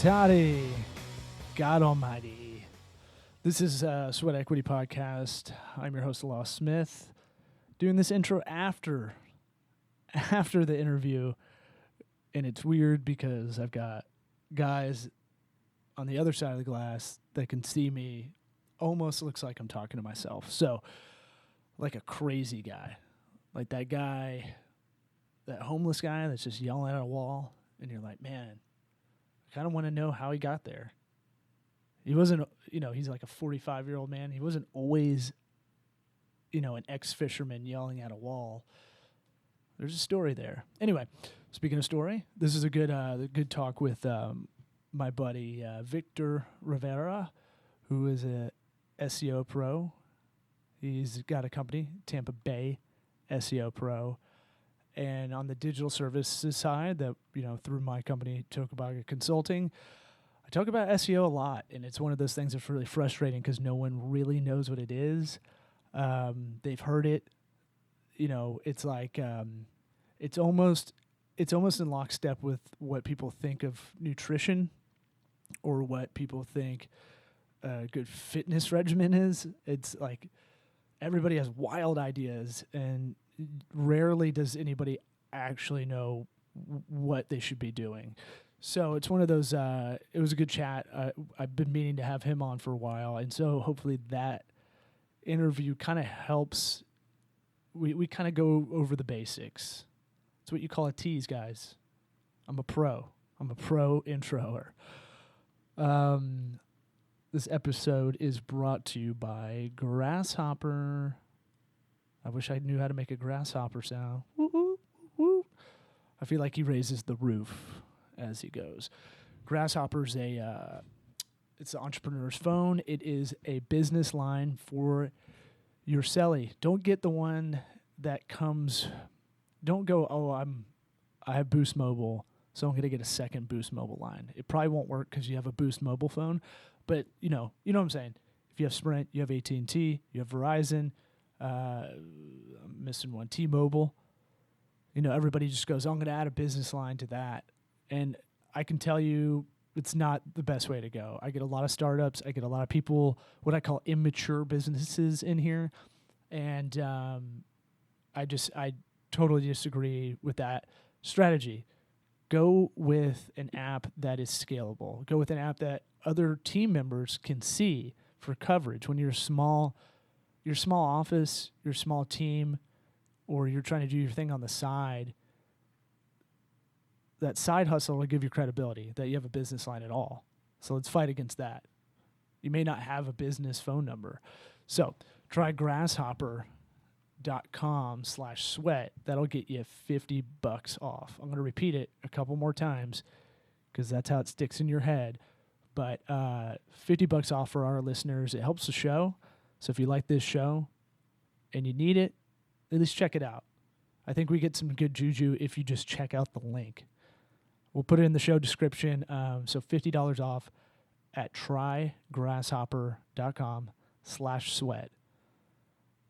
Folks, howdy. God almighty. This is Sweat Equity Podcast. I'm your host, Law Smith. Doing this intro after the interview. And it's weird because I've got guys on the other side of the glass that can see me. Almost looks like I'm talking to myself. So, like a crazy guy. Like that guy, that homeless guy that's just yelling at a wall. And you're like, man, I kind of want to know how he got there. He wasn't, he's like a 45-year-old man. He wasn't always, an ex-fisherman yelling at a wall. There's a story there. Anyway, speaking of story, this is a good talk with my buddy Victor Rivera, who is a SEO pro. He's got a company, Tampa Bay SEO Pro. And on the digital services side, that through my company, Tokabaga Consulting, I talk about SEO a lot, and it's one of those things that's really frustrating because no one really knows what it is. They've heard it. It's like it's almost in lockstep with what people think of nutrition, or what people think a good fitness regimen is. It's like everybody has wild ideas, and rarely does anybody actually know what they should be doing. So it's one of those, it was a good chat. I've been meaning to have him on for a while. And so hopefully that interview kind of helps. We kind of go over the basics. It's what you call a tease, guys. I'm a pro introer. This episode is brought to you by Grasshopper. I wish I knew how to make a grasshopper sound. Woo, woo, woo. I feel like he raises the roof as he goes. Grasshopper's it's the entrepreneur's phone. It is a business line for your celly. Don't get the one that comes. Don't go, I have Boost Mobile, so I'm going to get a second Boost Mobile line. It probably won't work because you have a Boost Mobile phone, but you know what I'm saying. If you have Sprint, you have AT&T, you have Verizon. I'm missing one, T-Mobile. Everybody just goes, I'm going to add a business line to that. And I can tell you it's not the best way to go. I get a lot of startups. I get a lot of people, what I call immature businesses in here. And I totally disagree with that strategy. Go with an app that is scalable. Go with an app that other team members can see for coverage. When you're your small office, your small team, or you're trying to do your thing on the side, that side hustle will give you credibility that you have a business line at all. So let's fight against that. You may not have a business phone number. So try grasshopper.com/sweat. That'll get you $50 off. I'm going to repeat it a couple more times because that's how it sticks in your head. But $50 off for our listeners. It helps the show. So if you like this show and you need it, at least check it out. I think we get some good juju if you just check out the link. We'll put it in the show description. So $50 off at trygrasshopper.com/sweat.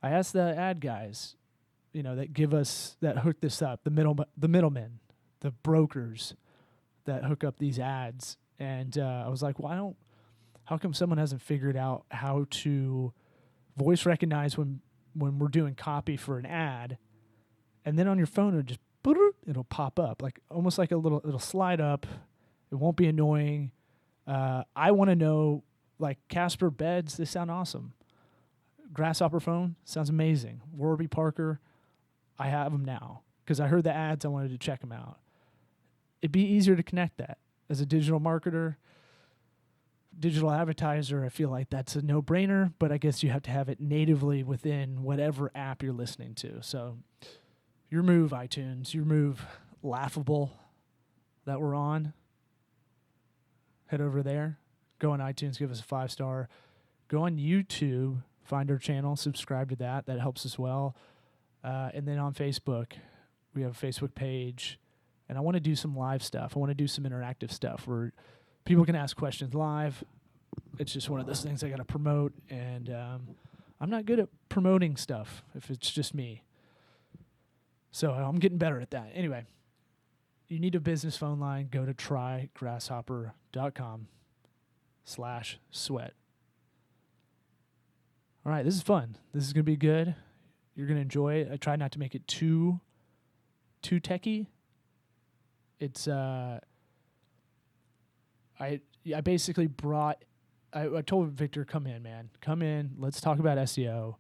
I asked the ad guys, that hook this up, the middlemen, the brokers that hook up these ads. And I was like, how come someone hasn't figured out how to voice recognize when we're doing copy for an ad, and then on your phone it'll pop up, like almost like it'll slide up. It won't be annoying. I want to know, like Casper beds, they sound awesome. Grasshopper phone sounds amazing. Warby Parker, I have them now because I heard the ads. I wanted to check them out. It'd be easier to connect that as a digital marketer. Digital advertiser, I feel like that's a no-brainer, but I guess you have to have it natively within whatever app you're listening to. So your move, iTunes, your move, Laughable, that we're on. Head over there. Go on iTunes, give us a 5-star. Go on YouTube, find our channel, subscribe to that. That helps as well. And then on Facebook, we have a Facebook page. And I want to do some live stuff. I want to do some interactive stuff where people can ask questions live. It's just one of those things I got to promote, and I'm not good at promoting stuff if it's just me. So I'm getting better at that. Anyway, you need a business phone line, go to trygrasshopper.com/sweat. All right, this is fun. This is going to be good. You're going to enjoy it. I try not to make it too techy. It's I basically brought I told Victor, come in, man. Come in. Let's talk about SEO.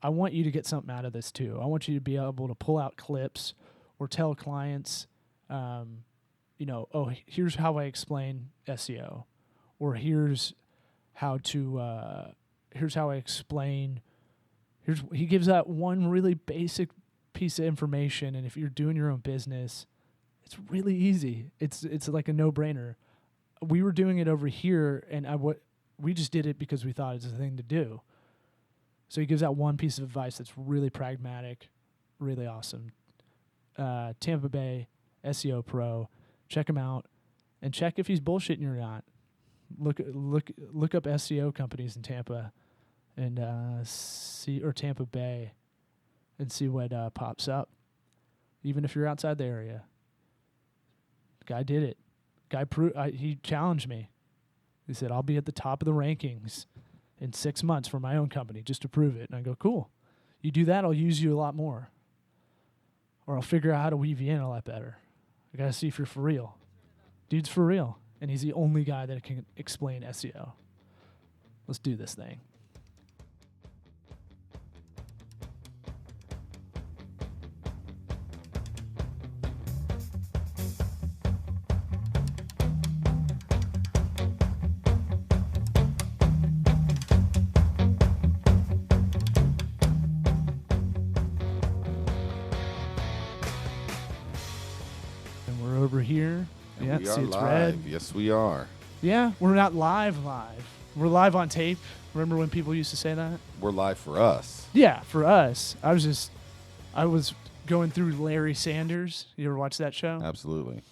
I want you to get something out of this too. I want you to be able to pull out clips or tell clients, here's how I explain SEO, or here's how I explain. He gives out one really basic piece of information, and if you're doing your own business, it's really easy. It's like a no-brainer. We were doing it over here, and we just did it because we thought it's a thing to do. So he gives out one piece of advice that's really pragmatic, really awesome. Tampa Bay SEO Pro. Check him out, and check if he's bullshitting you or not. Look up SEO companies in Tampa, and or Tampa Bay, and see what pops up. Even if you're outside the area, guy did it. He challenged me. He said, "I'll be at the top of the rankings in 6 months for my own company just to prove it." And I go, "Cool. You do that, I'll use you a lot more. Or I'll figure out how to weave you in a lot better. I got to see if you're for real." Dude's for real. And he's the only guy that can explain SEO. Let's do this thing. Over here. And yeah, we see are it's live. red. Yes, we are. Yeah, we're not live. We're live on tape. Remember when people used to say that? We're live for us. Yeah, for us. I was going through Larry Sanders. You ever watch that show? Absolutely.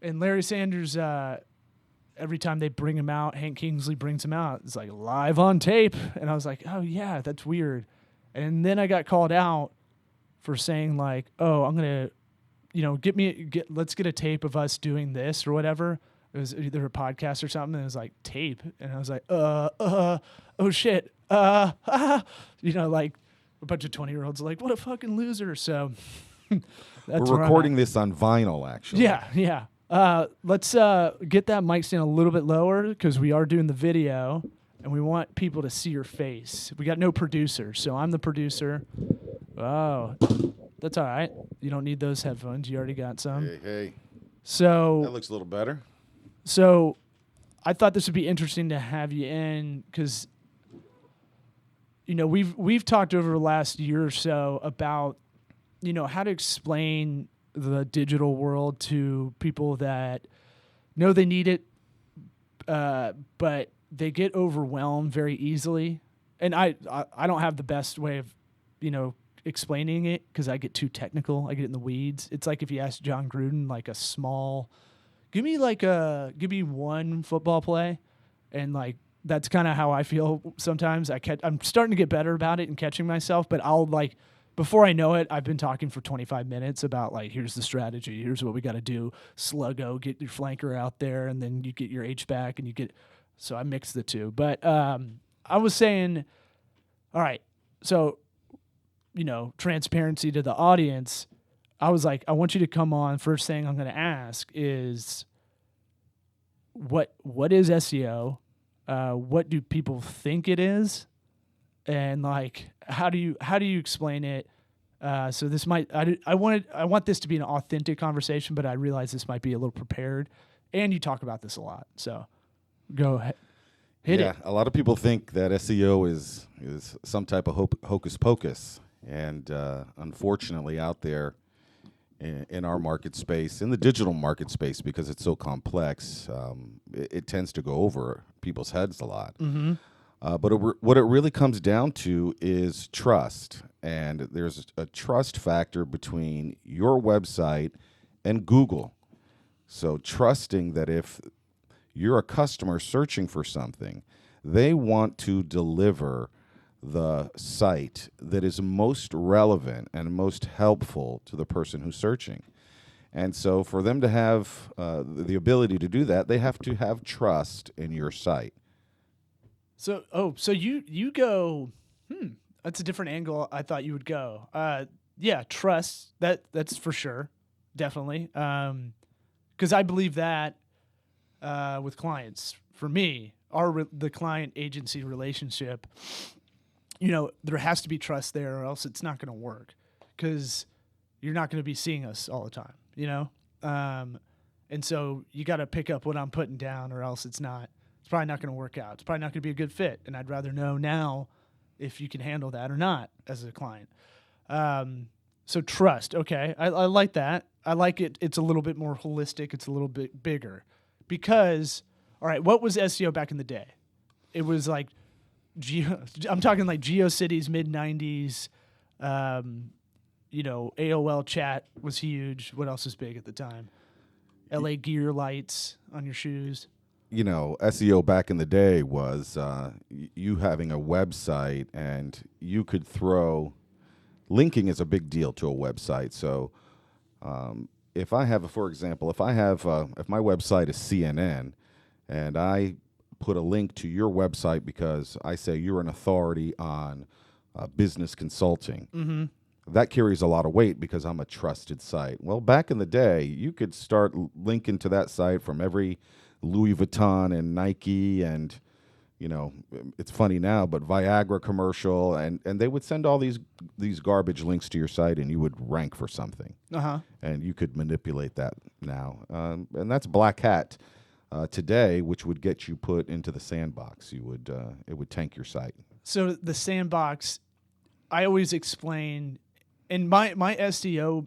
And Larry Sanders, every time they bring him out, Hank Kingsley brings him out. It's like live on tape. And I was like, oh yeah, that's weird. And then I got called out for saying like, oh, I'm going to, let's get a tape of us doing this or whatever. It was either a podcast or something. And it was like tape. And I was like, oh shit. Like a bunch of 20-year-olds like, what a fucking loser. So we're recording this on vinyl, actually. Yeah. Let's get that mic stand a little bit lower because we are doing the video and we want people to see your face. We got no producer. So I'm the producer. Oh, that's all right. You don't need those headphones. You already got some. Hey. So that looks a little better. So I thought this would be interesting to have you in because, we've talked over the last year or so about, how to explain the digital world to people that know they need it, but they get overwhelmed very easily. And I don't have the best way of, explaining it because I get too technical. I get in the weeds. It's like if you ask John Gruden, like give me one football play, and like that's kind of how I feel sometimes. I'm starting to get better about it and catching myself, but I'll before I know it, I've been talking for 25 minutes about here's the strategy, here's what we got to do. Sluggo, get your flanker out there, and then you get your H back, and so I mix the two. But I was saying, all right, so transparency to the audience. I was like, I want you to come on. First thing I'm going to ask is, what is SEO? What do people think it is? And how do you explain it? So this I want this to be an authentic conversation, but I realize this might be a little prepared, and you talk about this a lot. So go ahead. Hit it. Yeah, a lot of people think that SEO is some type of hocus pocus. And unfortunately, out there in our market space, in the digital market space, because it's so complex, it tends to go over people's heads a lot. Mm-hmm. But what it really comes down to is trust. And there's a trust factor between your website and Google. So trusting that if you're a customer searching for something, they want to deliver the site that is most relevant and most helpful to the person who's searching. And so for them to have the ability to do that, they have to have trust in your site. So you go, that's a different angle I thought you would go. Yeah, trust, that's for sure. Definitely. Because I believe that with clients, for me, the client agency relationship, there has to be trust there or else it's not going to work, because you're not going to be seeing us all the time, and so you got to pick up what I'm putting down or else it's probably not going to work out. It's probably not going to be a good fit. And I'd rather know now if you can handle that or not as a client. So trust. Okay. I like that. I like it. It's a little bit more holistic. It's a little bit bigger because, all right, what was SEO back in the day? It was like, I'm talking like GeoCities mid-90s. AOL chat was huge. What else was big at the time? LA Gear lights on your shoes. SEO back in the day was you having a website, and you could throw linking is a big deal to a website. So if I have, for example, if my website is CNN and I put a link to your website because I say you're an authority on business consulting, that carries a lot of weight because I'm a trusted site. Well, back in the day, you could start linking to that site from every Louis Vuitton and Nike and, it's funny now, but Viagra commercial, and they would send all these garbage links to your site, and you would rank for something. And you could manipulate that now. And that's black hat today, which would get you put into the sandbox. It would tank your site. So the sandbox, I always explain, and my SEO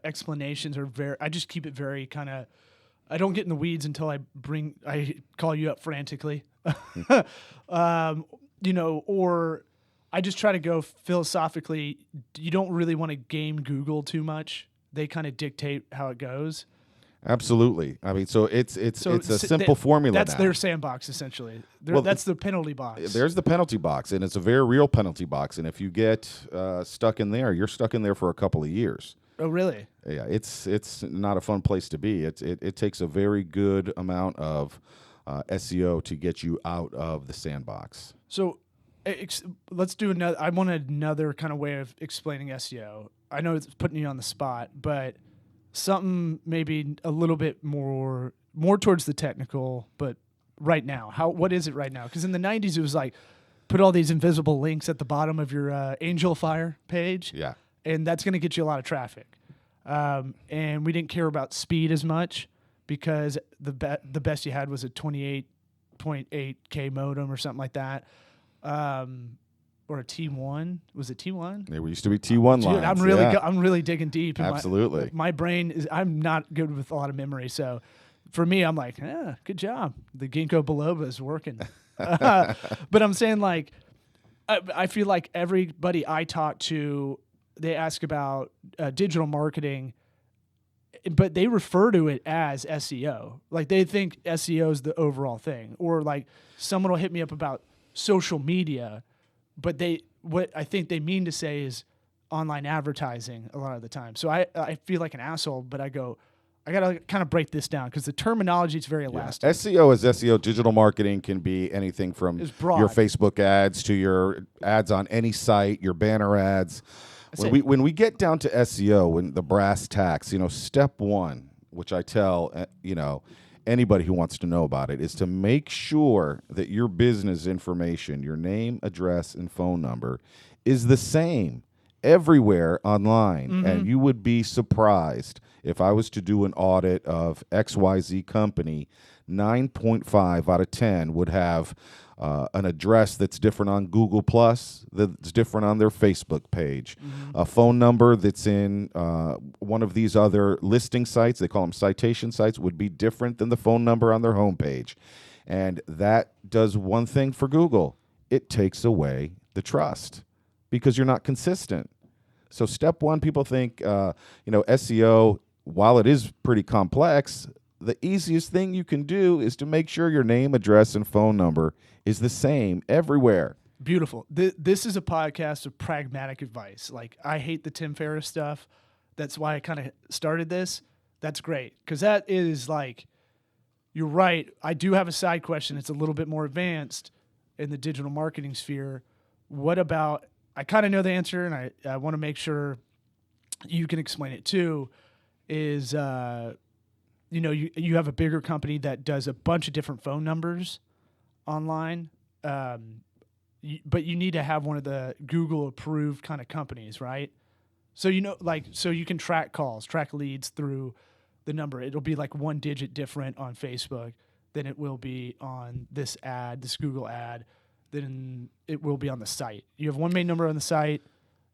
explanations are I just keep it very kind of, I don't get in the weeds until I call you up frantically, or I just try to go philosophically. You don't really want to game Google too much. They kind of dictate how it goes. Absolutely. I mean, so it's a simple formula. That's now. Their sandbox, essentially. That's the penalty box. There's the penalty box, and it's a very real penalty box. And if you get stuck in there, you're stuck in there for a couple of years. Oh, really? Yeah, it's not a fun place to be. It takes a very good amount of SEO to get you out of the sandbox. So let's do another. I want another kind of way of explaining SEO. I know it's putting you on the spot, but something maybe a little bit more towards the technical. But right now, what is it right now? Because in the 90s, it was like put all these invisible links at the bottom of your Angel Fire page. Yeah. And that's going to get you a lot of traffic. And we didn't care about speed as much because the best you had was a 28.8K modem or something like that. Or a T1. Was it T1? There used to be T1 lines. I'm really digging deep. Absolutely. My brain I'm not good with a lot of memory. So for me, I'm like, good job. The ginkgo biloba is working. But I'm saying, like, I feel like everybody I talk to, they ask about digital marketing, but they refer to it as SEO. Like, they think SEO is the overall thing. Or like someone will hit me up about social media, but what I think they mean to say is online advertising a lot of the time. So I feel like an asshole, but I got to kind of break this down because the terminology is very elastic. SEO is SEO. Digital marketing can be anything from your Facebook ads to your ads on any site, your banner ads. When we get down to SEO, when the brass tacks, step one, which I tell anybody who wants to know about it, is to make sure that your business information, your name, address, and phone number is the same everywhere online. Mm-hmm. And you would be surprised if I was to do an audit of XYZ company, 9.5 out of 10 would have an address that's different on Google+, that's different on their Facebook page, a phone number that's in one of these other listing sites, they call them citation sites, would be different than the phone number on their homepage. And that does one thing for Google. It takes away the trust because you're not consistent. So step one, people think, SEO, while it is pretty complex, the easiest thing you can do is to make sure your name, address, and phone number is the same everywhere. Beautiful. This is a podcast of pragmatic advice. Like, I hate the Tim Ferriss stuff. That's why I kind of started this. That's great. Because that is like, you're right. I do have a side question. It's a little bit more advanced in the digital marketing sphere. What about, I kind of know the answer, and I want to make sure you can explain it too, is, you have a bigger company that does a bunch of different phone numbers online, but you need to have one of the Google approved kind of companies, right? So, so you can track calls, track leads through the number. It'll be like 1 digit different on Facebook than it will be on this Google ad, than it will be on the site. You have one main number on the site.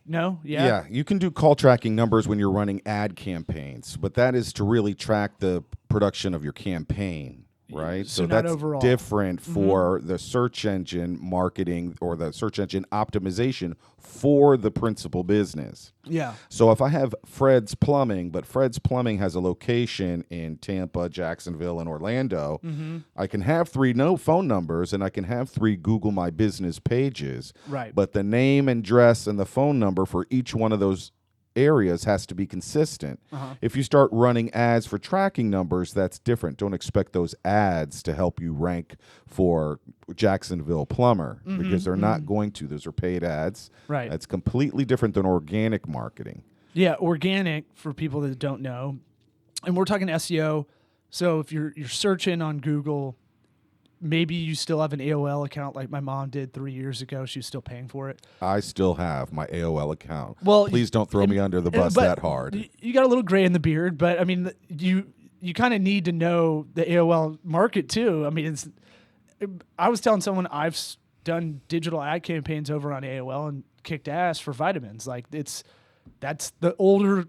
No? Yeah? Yeah, you can do call tracking numbers when you're running ad campaigns, but that is to really track the production of your campaign, right? So not that's overall. different for the search engine marketing or the search engine optimization for the principal business. Yeah. So if I have Fred's Plumbing, but Fred's Plumbing has a location in Tampa, Jacksonville, and Orlando, I can have 3 phone numbers and I can have 3 Google My Business pages. Right. But the name, address, and the phone number for each one of those areas has to be consistent. If you start running ads for tracking numbers, that's different. Don't expect those ads to help you rank for Jacksonville Plumber because they're not going to. Those are paid ads. Right. That's completely different than organic marketing. Yeah, organic, for people that don't know, and we're talking SEO. So if you're searching on Google, maybe you still have an AOL account like my mom did 3 years ago. She was still paying for it. I still have my AOL account. Well, please don't throw me under the bus that hard. You got a little gray in the beard, but I mean, you kind of need to know the AOL market too. I mean, I was telling someone I've done digital ad campaigns over on AOL and kicked ass for vitamins. Like that's the older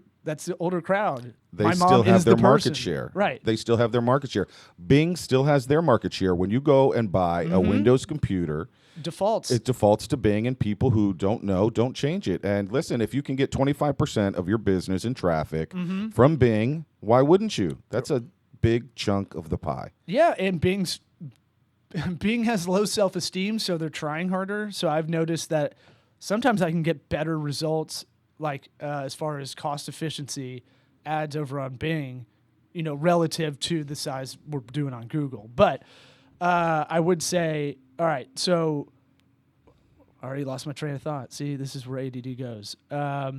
crowd. They my still mom have is their the market person. share. Right. They still have their market share. Bing still has their market share. When you go and buy a Windows computer, Defaults. it defaults to Bing, and people who don't know don't change it. And listen, if you can get 25% of your business and traffic from Bing, why wouldn't you? That's a big chunk of the pie. Yeah, and Bing has low self-esteem, so they're trying harder. So I've noticed that sometimes I can get better results, like as far as cost efficiency, ads over on Bing, relative to the size we're doing on Google. But I would say, all right, so I already lost my train of thought. See, this is where ADD goes. I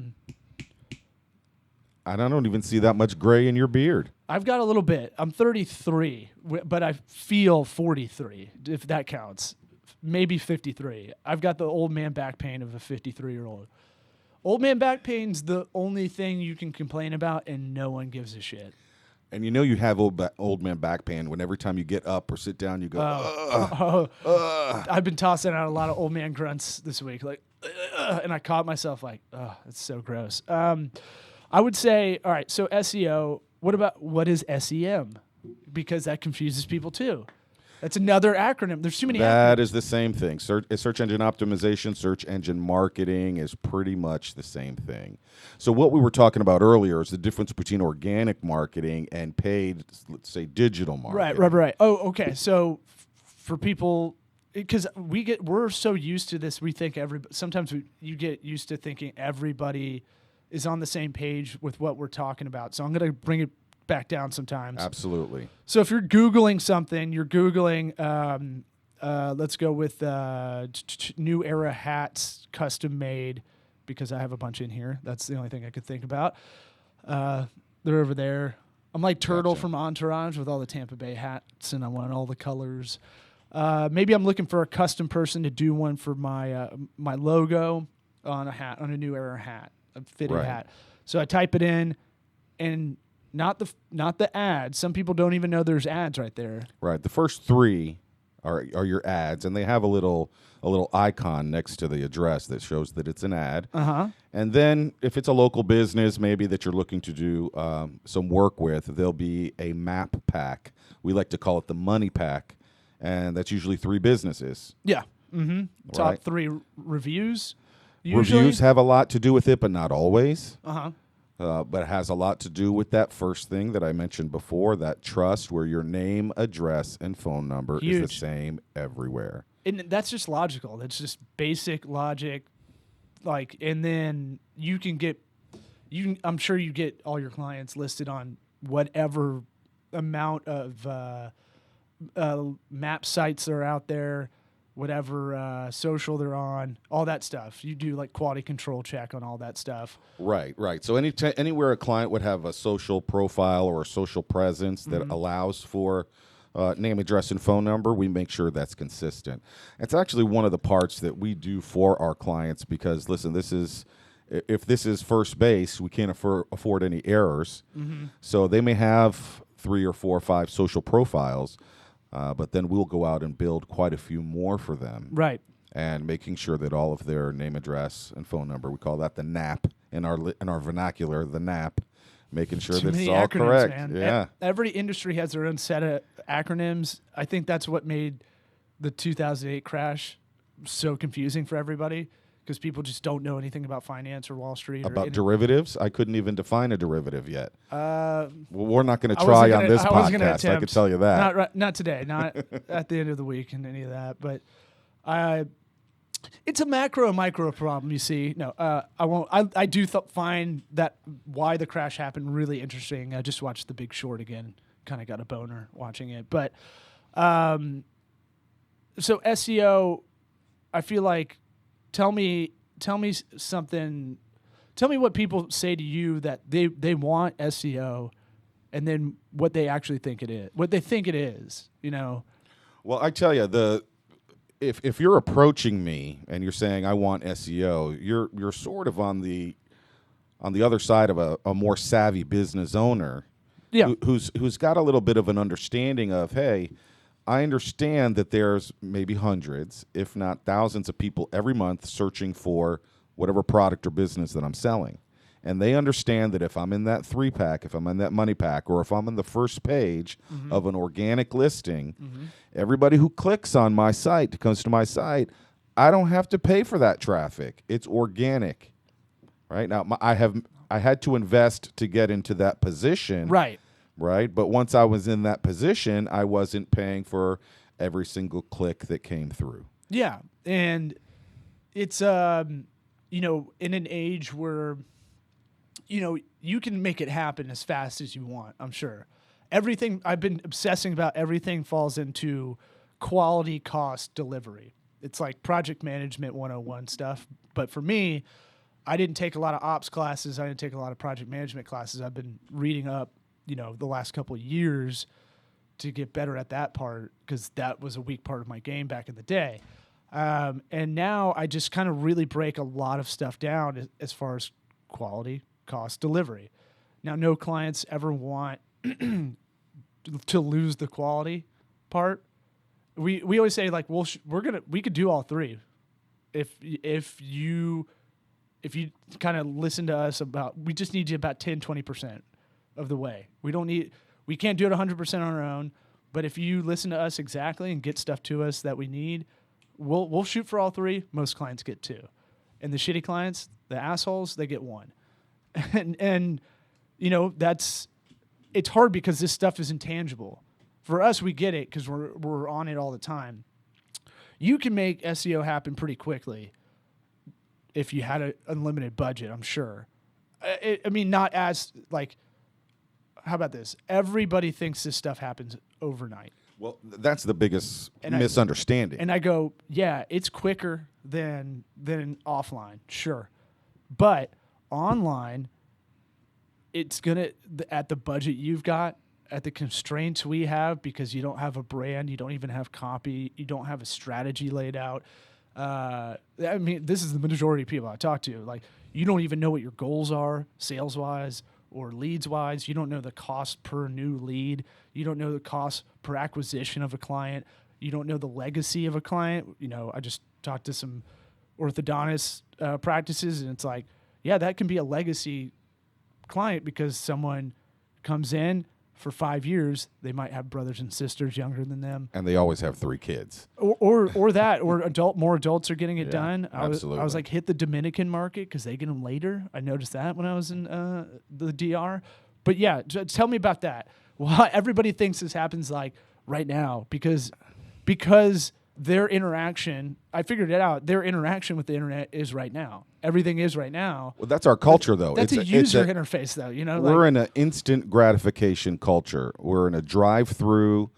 don't even see that much gray in your beard. I've got a little bit. I'm 33, but I feel 43, if that counts. Maybe 53. I've got the old man back pain of a 53-year-old. Old man back pain's the only thing you can complain about, and no one gives a shit. And you have old man back pain when every time you get up or sit down, you go, I've been tossing out a lot of old man grunts this week, like, and I caught myself like, oh, that's so gross. I would say, all right, so SEO, what is SEM? Because that confuses people too. That's another acronym. There's too many acronyms. That is the same thing. Search engine optimization, search engine marketing is pretty much the same thing. So what we were talking about earlier is the difference between organic marketing and paid, let's say, digital marketing. Right. Oh, okay. So for people, because we're so used to this, we think sometimes you get used to thinking everybody is on the same page with what we're talking about. So I'm going to bring it back down sometimes. Absolutely. So if you're Googling something, you're Googling, let's go with New Era hats, custom made, because I have a bunch in here. That's the only thing I could think about. They're over there. I'm like Turtle from Entourage with all the Tampa Bay hats, and I want all the colors. Maybe I'm looking for a custom person to do one for my my logo on a hat, on a New Era hat, a fitted hat. So I type it in, and not the ads. Some people don't even know there's ads right there. Right. The first 3 are your ads, and they have a little icon next to the address that shows that it's an ad. And then if it's a local business, maybe that you're looking to do some work with, there'll be a map pack. We like to call it the money pack, and that's usually 3 businesses. Yeah. Top 3 reviews. Usually. Reviews have a lot to do with it, but not always. But it has a lot to do with that first thing that I mentioned before, that trust, where your name, address, and phone number is the same everywhere. And that's just logical. That's just basic logic. And then I'm sure you get all your clients listed on whatever amount of map sites that are out there, whatever social they're on, all that stuff. You do like quality control check on all that stuff. Right. So anywhere a client would have a social profile or a social presence that allows for name, address, and phone number, we make sure that's consistent. It's actually one of the parts that we do for our clients because, listen, if this is first base, we can't afford any errors. So they may have 3 or 4 or 5 social profiles, but then we'll go out and build quite a few more for them. Right. And making sure that all of their name, address, and phone number, we call that the NAP in our vernacular, the NAP, making sure that it's all correct. Man. Yeah. Every industry has their own set of acronyms. I think that's what made the 2008 crash so confusing for everybody because people just don't know anything about finance or Wall Street. About derivatives? I couldn't even define a derivative yet. Well, we're not going to try on this podcast. I can tell you that. Not today. Not at the end of the week and any of that. But it's a macro and micro problem, you see. No, I won't. I do find that why the crash happened really interesting. I just watched The Big Short again. Kind of got a boner watching it. But so SEO, I feel like, tell me something. Tell me what people say to you that they want SEO, and then what they actually think it is. What they think it is. Well, I tell you If you're approaching me and you're saying I want SEO, you're sort of on the other side of a more savvy business owner, who's got a little bit of an understanding of, hey, I understand that there's maybe hundreds, if not thousands, of people every month searching for whatever product or business that I'm selling. And they understand that if I'm in that 3-pack, if I'm in that money pack, or if I'm on the first page of an organic listing, everybody who clicks on my site, comes to my site, I don't have to pay for that traffic. It's organic. Right? Now, I had to invest to get into that position. Right. But once I was in that position, I wasn't paying for every single click that came through. Yeah. And it's, in an age where you can make it happen as fast as you want, I'm sure. Everything I've been obsessing about, everything falls into quality, cost, delivery. It's like project management 101 stuff. But for me, I didn't take a lot of ops classes. I didn't take a lot of project management classes. I've been reading up, the last couple of years to get better at that part because that was a weak part of my game back in the day. And now I just kind of really break a lot of stuff down as far as quality, cost, delivery. Now, no clients ever want to lose the quality part. We always say like, well, we could do all three if you kind of listen to us we just need you about 10-20% of the way. We can't do it 100% on our own, but if you listen to us exactly and get stuff to us that we need, we'll shoot for all three. Most clients get 2, and the shitty clients, the assholes, they get 1. And it's hard because this stuff is intangible. For us, we get it because we're on it all the time. You can make SEO happen pretty quickly if you had an unlimited budget, I'm sure. Not as like, how about this? Everybody thinks this stuff happens overnight. Well, that's the biggest misunderstanding. And I go, yeah, it's quicker than offline, sure. But online, it's going to, at the budget you've got, at the constraints we have, because you don't have a brand, you don't even have copy, you don't have a strategy laid out. This is the majority of people I talk to. Like, you don't even know what your goals are, sales-wise or leads-wise. You don't know the cost per new lead. You don't know the cost per acquisition of a client. You don't know the legacy of a client. I just talked to some orthodontist practices, and it's like, yeah, that can be a legacy client because someone comes in for 5 years. They might have brothers and sisters younger than them, and they always have 3 kids, or more adults are getting it done. I absolutely. was like, hit the Dominican market because they get them later. I noticed that when I was in the DR. But yeah, tell me about that. Well, everybody thinks this happens like right now because their interaction, I figured it out. Their interaction with the internet is right now. Everything is right now. Well, that's our culture, though. That's a user interface, though. You know, we're in an instant gratification culture. We're in a drive-through.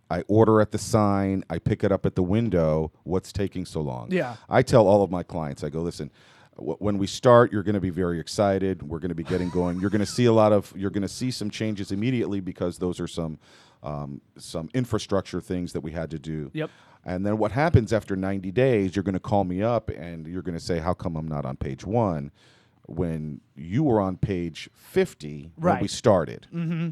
I order at the sign. I pick it up at the window. What's taking so long? Yeah. I tell all of my clients, I go, listen, when we start, you're going to be very excited. We're going to be getting going. You're going to see you're going to see some changes immediately because those are some infrastructure things that we had to do. Yep. And then what happens after 90 days, you're going to call me up and you're going to say, how come I'm not on page 1 when you were on page 50 when we started? Mm-hmm.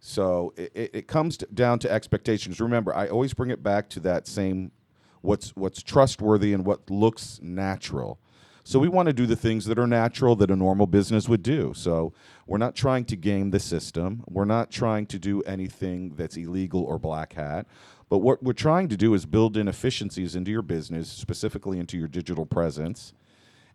So it comes down to expectations. Remember, I always bring it back to that same what's trustworthy and what looks natural. So we want to do the things that are natural that a normal business would do. So we're not trying to game the system. We're not trying to do anything that's illegal or black hat. But what we're trying to do is build in efficiencies into your business, specifically into your digital presence,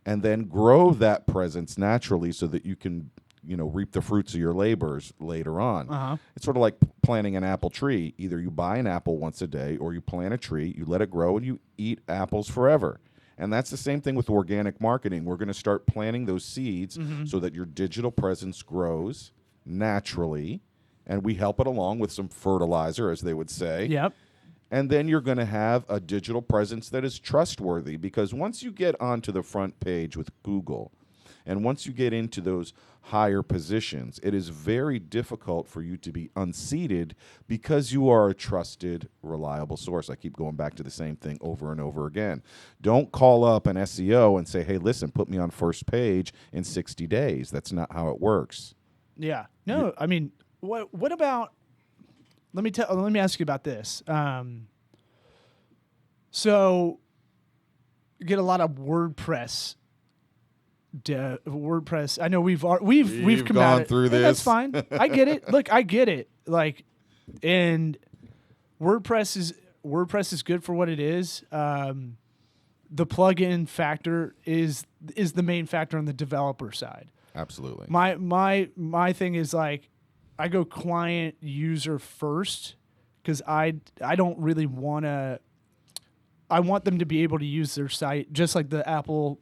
and then grow that presence naturally so that you can, reap the fruits of your labors later on. Uh-huh. It's sort of like planting an apple tree. Either you buy an apple once a day or you plant a tree, you let it grow, and you eat apples forever. And that's the same thing with organic marketing. We're going to start planting those seeds so that your digital presence grows naturally, and we help it along with some fertilizer, as they would say. Yep. And then you're going to have a digital presence that is trustworthy, because once you get onto the front page with Google, and once you get into those higher positions, it is very difficult for you to be unseated because you are a trusted, reliable source. I keep going back to the same thing over and over again. Don't call up an SEO and say, hey, listen, put me on first page in 60 days. That's not how it works. Yeah. No, I mean, what about, let me ask you about this. So you get a lot of WordPress. I know we've come gone at through this. That's fine. I get it. Look, I get it. Like, and WordPress is good for what it is. The plugin factor is the main factor on the developer side. Absolutely. My thing is, like, I go client user first, because I don't really want to. I want them to be able to use their site just like the Apple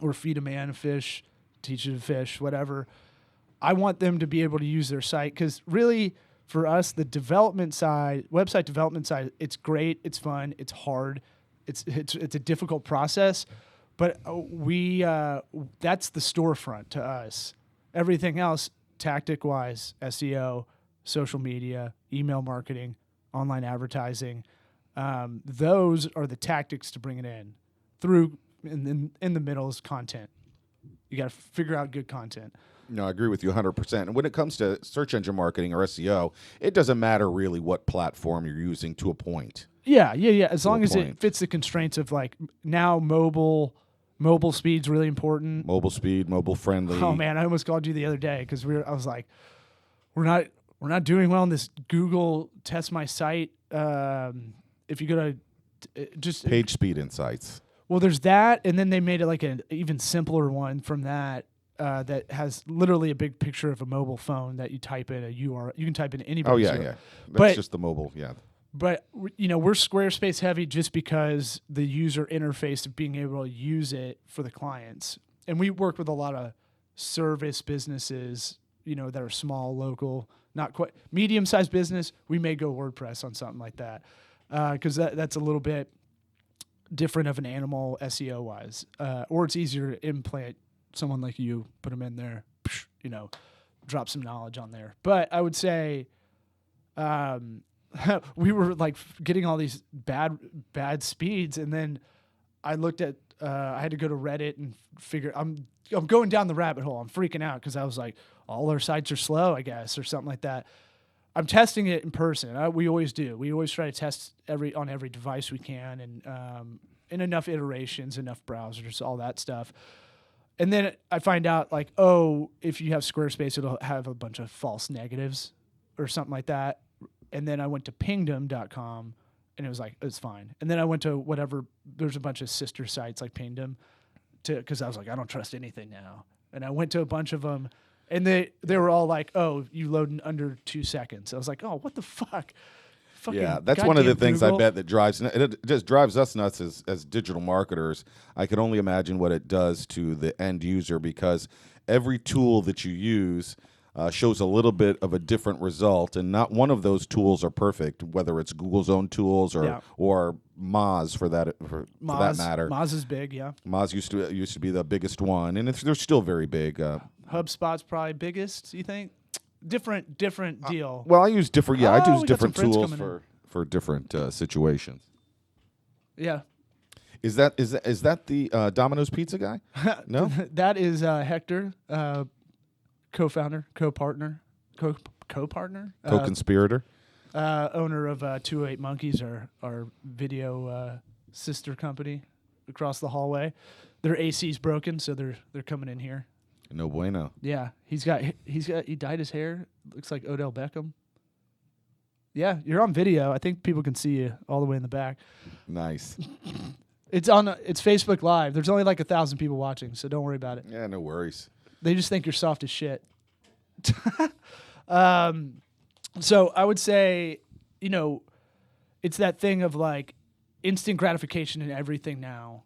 or feed a man a fish, teach it to fish, whatever. I want them to be able to use their site, because really, for us, the development side, website development side, it's great, it's fun, it's hard, it's a difficult process, but that's the storefront to us. Everything else, tactic-wise, SEO, social media, email marketing, online advertising, those are the tactics to bring it in. In the middle is content. You got to figure out good content. No, I agree with you 100%. And when it comes to search engine marketing or SEO, it doesn't matter really what platform you're using to a point. Yeah. As long as it fits the constraints of, like, now mobile speed's really important. Mobile speed, mobile friendly. Oh man, I almost called you the other day because I was like, we're not doing well in this Google test my site. If you go to just page speed insights. Well, there's that, and then they made it like an even simpler one from that that has literally a big picture of a mobile phone that you type in a URL. You can type in anybody's URL. Oh, yeah. That's just the mobile, yeah. But, we're Squarespace heavy just because the user interface of being able to use it for the clients. And we work with a lot of service businesses, that are small, local, not quite medium-sized business. We may go WordPress on something like that because that's a little bit different of an animal SEO wise, or it's easier to implant someone like you, put them in there, drop some knowledge on there. But I would say, we were like getting all these bad speeds, and then I looked at, I had to go to Reddit and figure. I'm going down the rabbit hole. I'm freaking out because I was like, all our sites are slow, I guess, or something like that. I'm testing it in person. We always do. We always try to test on every device we can, and in enough iterations, enough browsers, all that stuff. And then I find out, like, if you have Squarespace, it'll have a bunch of false negatives or something like that. And then I went to pingdom.com, and it was like, it's fine. And then I went to whatever, there's a bunch of sister sites like Pingdom, because I was like, I don't trust anything now. And I went to a bunch of them, and they were all like, you load in under 2 seconds. I was like, what the fuck? fucking Yeah, that's one of the goddamn things Google. I bet that it just drives us nuts as digital marketers. I can only imagine what it does to the end user, because every tool that you use shows a little bit of a different result, and not one of those tools are perfect, whether it's Google's own tools Yeah. or Moz for that matter. Moz is big, yeah. Moz used to be the biggest one, and they're still very big. HubSpot's probably biggest, you think? Different deal. Well, I use different. Yeah, I Oh, use we got some different friends tools coming for different situations. Yeah. Is that the Domino's Pizza guy? No. That is Hector, co-founder, co-partner, Co-conspirator. owner of 208 Monkeys, our video sister company across the hallway. Their AC's broken, so they're coming in here. No bueno. Yeah, he dyed his hair. Looks like Odell Beckham. Yeah, you're on video. I think people can see you all the way in the back. Nice. It's Facebook Live. There's only like 1,000 people watching, so don't worry about it. Yeah, no worries. They just think you're soft as shit. So I would say, it's that thing of like instant gratification in everything now,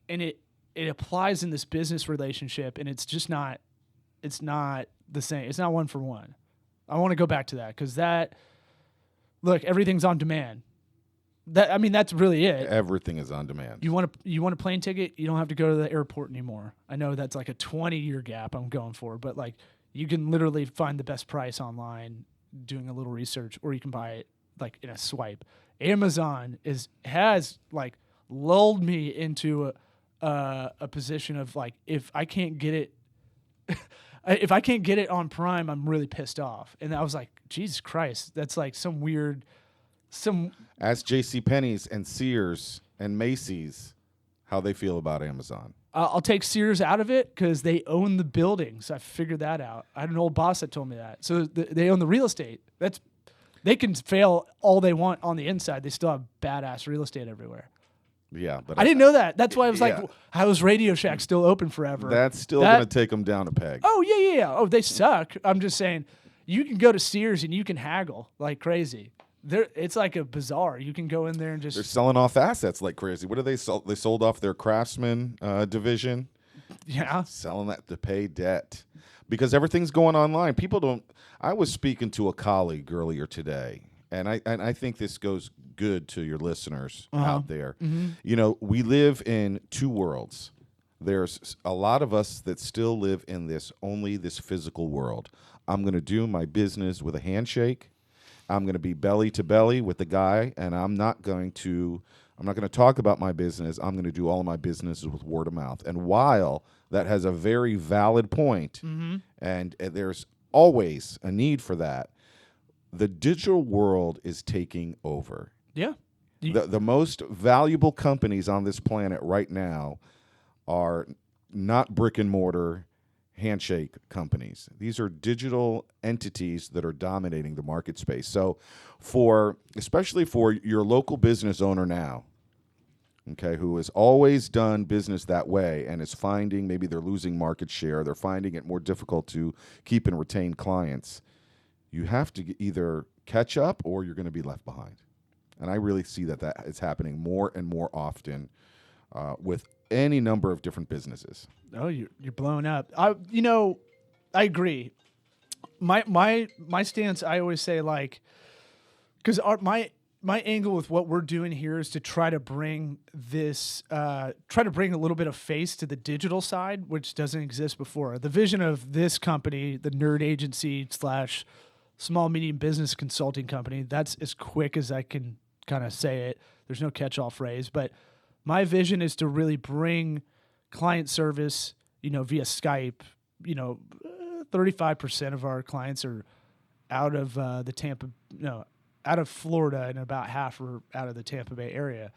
and it applies in this business relationship, and it's just not. It's not the same. It's not one for one. I want to go back to that because look, everything's on demand. That's really it. Everything is on demand. You want a plane ticket, you don't have to go to the airport anymore. I know that's like a 20-year gap I'm going for, but like you can literally find the best price online doing a little research, or you can buy it like in a swipe. Amazon has like lulled me into a position of like, if I can't get it if I can't get it on Prime, I'm really pissed off. And I was like, Jesus Christ, that's like some weird Ask JCPenney's and Sears and Macy's how they feel about Amazon. I'll take Sears out of it because they own the buildings. I figured that out. I had an old boss that told me that. So they own the real estate. They can fail all they want on the inside. They still have badass real estate everywhere. Yeah, but I didn't know that. That's why I was yeah. like, how is Radio Shack still open forever? That's still going to take them down a peg. Oh, yeah. Oh, they suck. I'm just saying, you can go to Sears and you can haggle like crazy. It's like a bazaar. You can go in there and just... They're selling off assets like crazy. What do they sell? They sold off their Craftsman division. Yeah. Selling that to pay debt. Because everything's going online. People don't... I was speaking to a colleague earlier today, and I think this goes good to your listeners out there. Mm-hmm. We live in two worlds. There's a lot of us that still live in this physical world. I'm going to do my business with a handshake. I'm going to be belly to belly with the guy, and I'm not going to talk about my business. I'm going to do all of my businesses with word of mouth. And while that has a very valid point, and there's always a need for that, the digital world is taking over. Yeah. The most valuable companies on this planet right now are not brick and mortar handshake companies. These are digital entities that are dominating the market space. So especially for your local business owner now, okay, who has always done business that way and is finding maybe they're losing market share, they're finding it more difficult to keep and retain clients, you have to either catch up or you're going to be left behind. And I really see that is happening more and more often with any number of different businesses. Oh, you're blowing up. I agree. My stance, I always say, like, because my angle with what we're doing here is to try to bring a little bit of face to the digital side, which doesn't exist before. The vision of this company, the nerd agency / small medium business consulting company, that's as quick as I can kind of say it. There's no catch-all phrase, but my vision is to really bring client service, via Skype. 35% of our clients are out of out of Florida, and about half are out of the Tampa Bay area.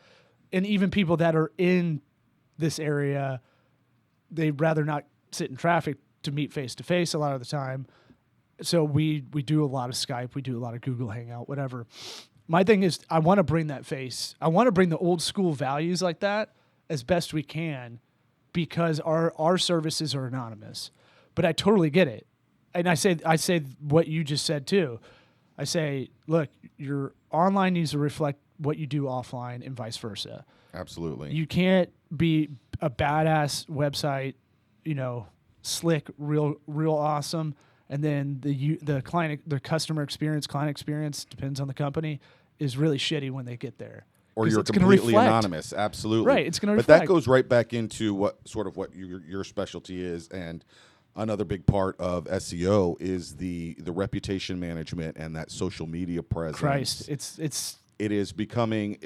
And even people that are in this area, they'd rather not sit in traffic to meet face-to-face a lot of the time. So we do a lot of Skype. We do a lot of Google Hangout, whatever. My thing is I want to bring that face. I want to bring the old school values like that as best we can, because our services are anonymous. But I totally get it. And I say what you just said too. I say, look, your online needs to reflect what you do offline and vice versa. Absolutely. You can't be a badass website, slick, real awesome, and then the customer experience, client experience, depends on the company, is really shitty when they get there. Or you're it's completely anonymous. Absolutely. Right. It's going to But reflect. that goes right back into what your specialty is. And another big part of SEO is the reputation management and that social media presence. Christ, it is becoming.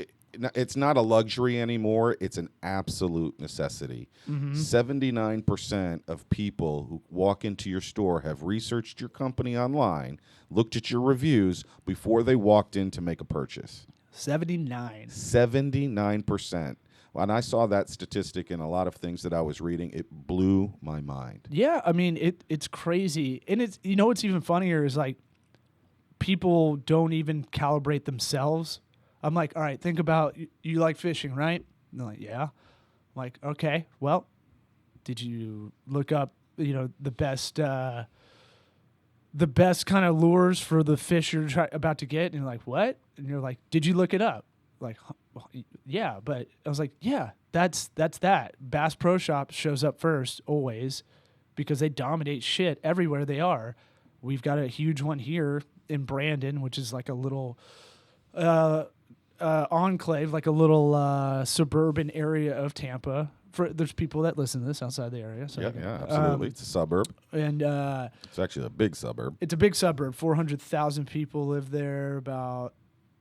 It's not a luxury anymore. It's an absolute necessity. 79% of people who walk into your store have researched your company online, looked at your reviews before they walked in to make a purchase. 79%. When I saw that statistic in a lot of things that I was reading, it blew my mind. Yeah, I mean, it's crazy. And it's, what's even funnier is like people don't even calibrate themselves. I'm like, all right, think about, you like fishing, right? And they're like, yeah. I'm like, okay, well, did you look up, the best kind of lures for the fish you're about to get? And you're like, what? And you're like, did you look it up? Like, yeah, but I was like, yeah, that's that. Bass Pro Shop shows up first always because they dominate shit everywhere they are. We've got a huge one here in Brandon, which is like a little enclave, like a little suburban area of Tampa. There's people that listen to this outside the area. So yeah, absolutely. It's a suburb. And it's actually a big suburb. It's a big suburb. 400,000 people live there. About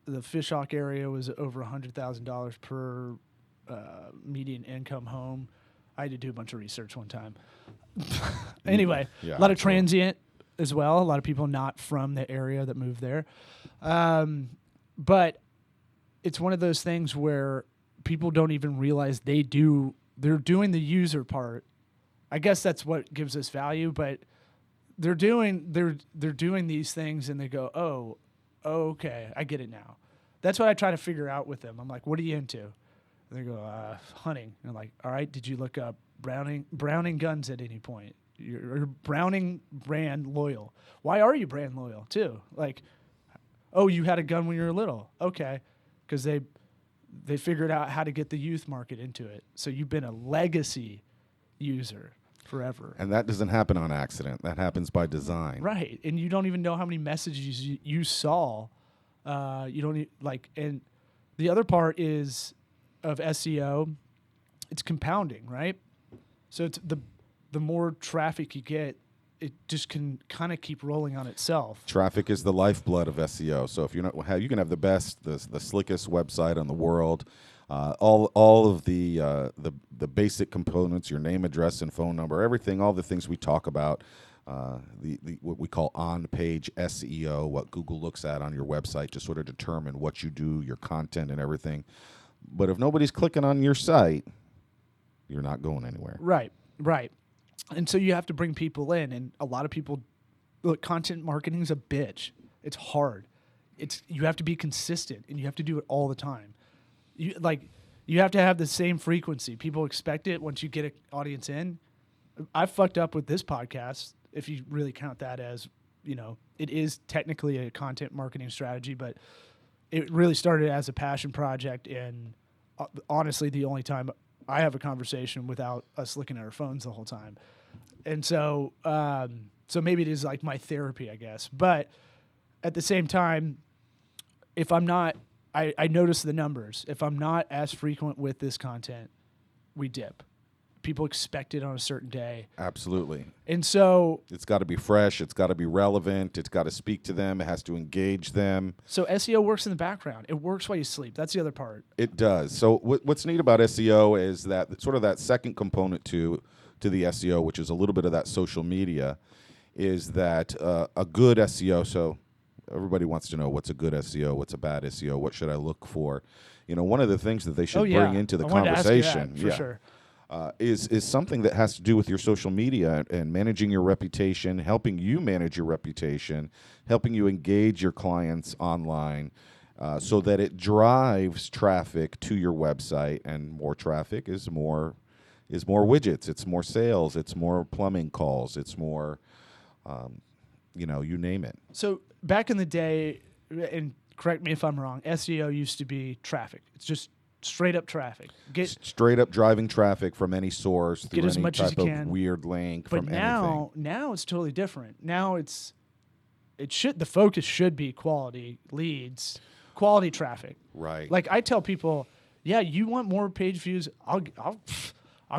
the Fishhawk area was over $100,000 per median income home. I had to do a bunch of research one time. Anyway, a lot of transient as well. A lot of people not from the area that moved there. But it's one of those things where people don't even realize they're doing the user part. I guess that's what gives us value, but they're doing these things and they go, oh, okay, I get it now. That's what I try to figure out with them. I'm like, what are you into? And they go, hunting. And I'm like, all right, did you look up Browning guns at any point? You're Browning brand loyal. Why are you brand loyal too? Like, oh, you had a gun when you were little. Okay. Because they figured out how to get the youth market into it. So you've been a legacy user forever. And that doesn't happen on accident. That happens by design. Right. And you don't even know how many messages you saw. You don't and the other part is of SEO, it's compounding, right? So it's the more traffic you get, it just can kind of keep rolling on itself. Traffic is the lifeblood of SEO. So if you can have the best, the slickest website in the world, all of the basic components, your name, address, and phone number, everything, all the things we talk about, what we call on-page SEO, what Google looks at on your website to sort of determine what you do, your content, and everything. But if nobody's clicking on your site, you're not going anywhere. Right. And so you have to bring people in, and a lot of people look. Content marketing is a bitch. It's hard. You have to be consistent, and you have to do it all the time. You have to have the same frequency. People expect it once you get an audience in. I fucked up with this podcast, if you really count that as, it is technically a content marketing strategy, but it really started as a passion project, and honestly, the only time I have a conversation without us looking at our phones the whole time. And so maybe it is like my therapy, I guess. But at the same time, if I'm not, I notice the numbers. If I'm not as frequent with this content, we dip. People expect it on a certain day. Absolutely. And so it's got to be fresh. It's got to be relevant. It's got to speak to them. It has to engage them. So SEO works in the background. It works while you sleep. That's the other part. It does. So what's neat about SEO is that sort of that second component to the SEO, which is a little bit of that social media, is that a good SEO. So everybody wants to know what's a good SEO, what's a bad SEO, what should I look for? One of the things that they should bring into the conversation, for sure. Is something that has to do with your social media and managing your reputation, helping you manage your reputation, helping you engage your clients online, so that it drives traffic to your website, and more traffic is more widgets, it's more sales, it's more plumbing calls, it's more you name it. So back in the day, and correct me if I'm wrong, SEO used to be traffic. It's just straight up traffic. Get Straight up driving traffic from any source through as any much as type you of can. weird link But from anything. now it's totally different. Now the focus should be quality leads, quality traffic. Right. Like I tell people, yeah, you want more page views, I'll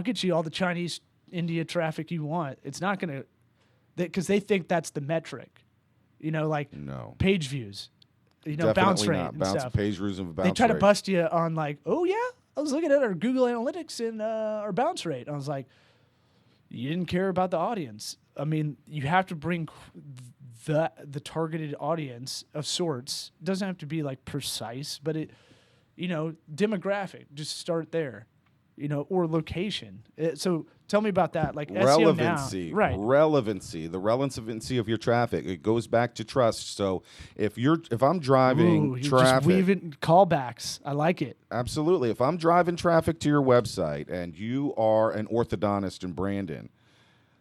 get you all the Chinese India traffic you want. It's not going to, because they think that's the metric, like No. page views, Definitely bounce rate not. and Bounce stuff. page views and bounce They try to rate. bust you on like, oh yeah, I was looking at our Google Analytics and our bounce rate. And I was like, you didn't care about the audience. I mean, you have to bring the targeted audience of sorts. It doesn't have to be like precise, but demographic. Just start there, or location. So tell me about that. Like Relevancy, SEO now, right? Relevancy, the relevancy of your traffic. It goes back to trust. So if I'm driving Ooh, you're traffic, just weaving callbacks. I like it. absolutely. If I'm driving traffic to your website and you are an orthodontist in Brandon,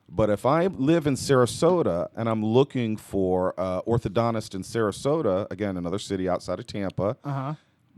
but if I live in Sarasota and I'm looking for orthodontist in Sarasota, again, another city outside of Tampa,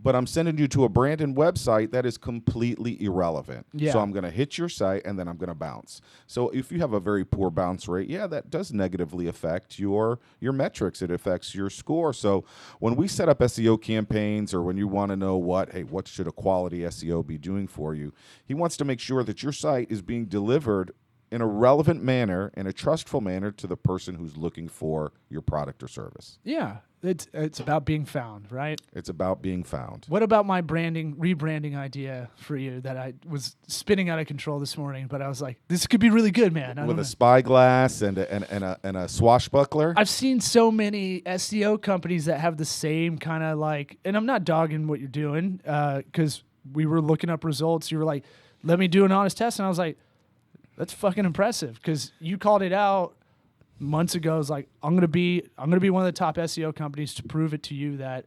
but I'm sending you to a Brandon website that is completely irrelevant. Yeah. So I'm going to hit your site and then I'm going to bounce. So if you have a very poor bounce rate, yeah, that does negatively affect your metrics. It affects your score. So when we set up SEO campaigns, or when you want to know what should a quality SEO be doing for you, he wants to make sure that your site is being delivered in a relevant manner, in a trustful manner to the person who's looking for your product or service. Yeah, it's about being found, right? It's about being found. What about my rebranding idea for you that I was spinning out of control this morning? But I was like, this could be really good, man. With a spyglass and a swashbuckler. I've seen so many SEO companies that have the same kind of like, and I'm not dogging what you're doing because we were looking up results. You were like, let me do an honest test. And I was like, that's fucking impressive because you called it out months ago. It's like, I'm gonna be one of the top SEO companies to prove it to you that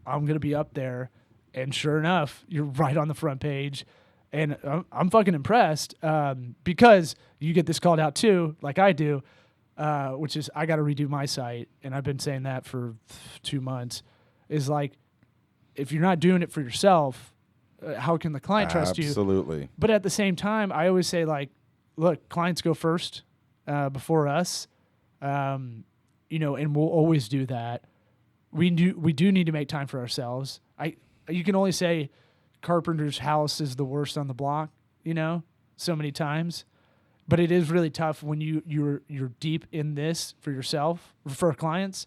I'm gonna be up there. And sure enough, you're right on the front page, and I'm fucking impressed because you get this called out too, like I do, which is I got to redo my site, and I've been saying that for 2 months. Is like, if you're not doing it for yourself, how can the client trust you? Absolutely. But at the same time, I always say like, look, clients go first before us, and we'll always do that. We do need to make time for ourselves. You can only say Carpenter's house is the worst on the block, so many times, but it is really tough when you're deep in this for yourself, for clients,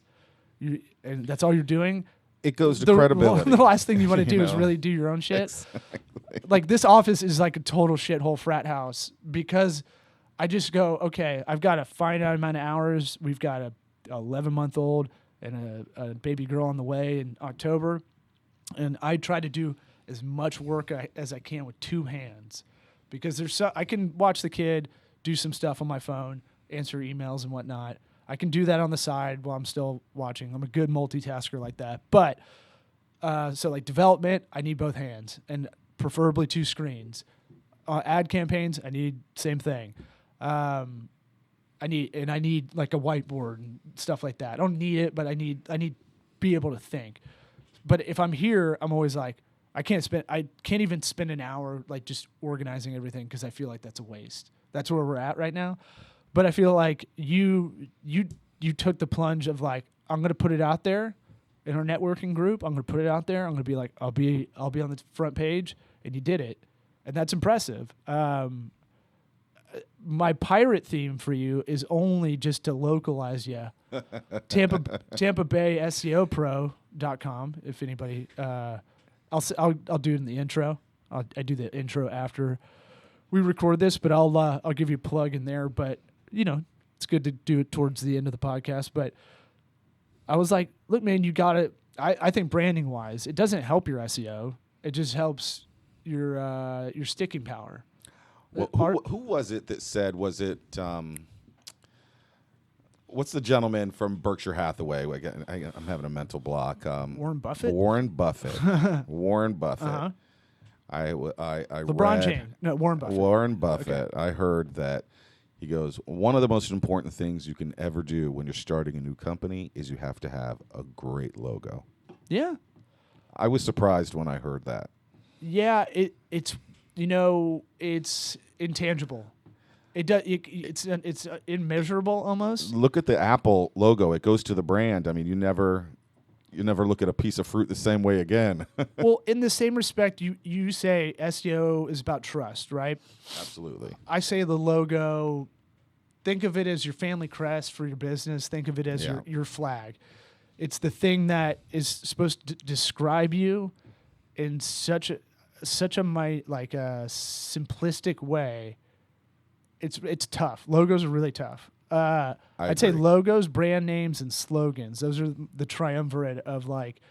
and that's all you're doing. It goes to credibility. The last thing you want to do is really do your own shit. Exactly. Like this office is like a total shithole frat house because I just go, okay, I've got a finite amount of hours. We've got a 11-month-old and a baby girl on the way in October. And I try to do as much work as I can with 2 hands because I can watch the kid, do some stuff on my phone, answer emails and whatnot. I can do that on the side while I'm still watching. I'm a good multitasker like that. But so like development, I need both hands and preferably 2 screens. Ad campaigns, I need same thing. I need like a whiteboard and stuff like that. I don't need it, but I need be able to think. But if I'm here, I'm always like, I can't even spend an hour like just organizing everything because I feel like that's a waste. That's where we're at right now. But I feel like you took the plunge of like, I'm gonna put it out there in our networking group. I'm gonna put it out there. I'm gonna be like, I'll be on the front page, and you did it, and that's impressive. My pirate theme for you is only just to localize you. Tampa Bay SEO Pro.com. If anybody, I'll do it in the intro. I do the intro after we record this, but I'll give you a plug in there. But it's good to do it towards the end of the podcast. But I was like, look, man, you got it. I think branding wise, it doesn't help your SEO. It just helps your sticking power. Well, who was it that said? Was it? What's the gentleman from Berkshire Hathaway? I'm having a mental block. Warren Buffett. Warren Buffett. Warren Buffett. Uh-huh. I LeBron read James. No, Warren Buffett. Warren Buffett. Okay. I heard that He goes, one of the most important things you can ever do when you're starting a new company is you have to have a great logo. Yeah. I was surprised when I heard that. Yeah, it's it's intangible. It's immeasurable almost. Look at the Apple logo. It goes to the brand. I mean, you never look at a piece of fruit the same way again. Well, in the same respect, you say SEO is about trust, right? Absolutely. I say the logo, think of it as your family crest for your business. Think of it as your flag. It's the thing that is supposed to describe you in such a simplistic way. It's tough. Logos are really tough. I'd say logos, brand names, and slogans. Those are the triumvirate of like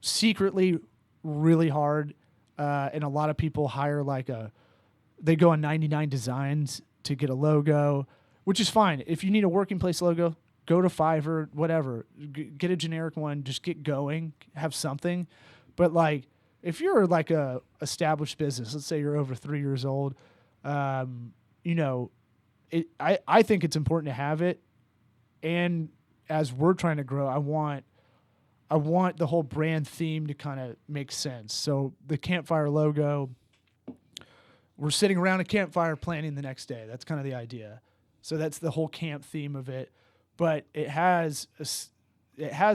secretly really hard. And a lot of people hire they go on 99 designs to get a logo, which is fine. If you need a working place logo, go to Fiverr, whatever. Get a generic one. Just get going. Have something. But like, if you're like a established business, let's say you're over 3 years old, I think it's important to have it. And as we're trying to grow, I want the whole brand theme to kind of make sense. So the campfire logo, we're sitting around a campfire planning the next day. That's kind of the idea. So that's the whole camp theme of it. But it has a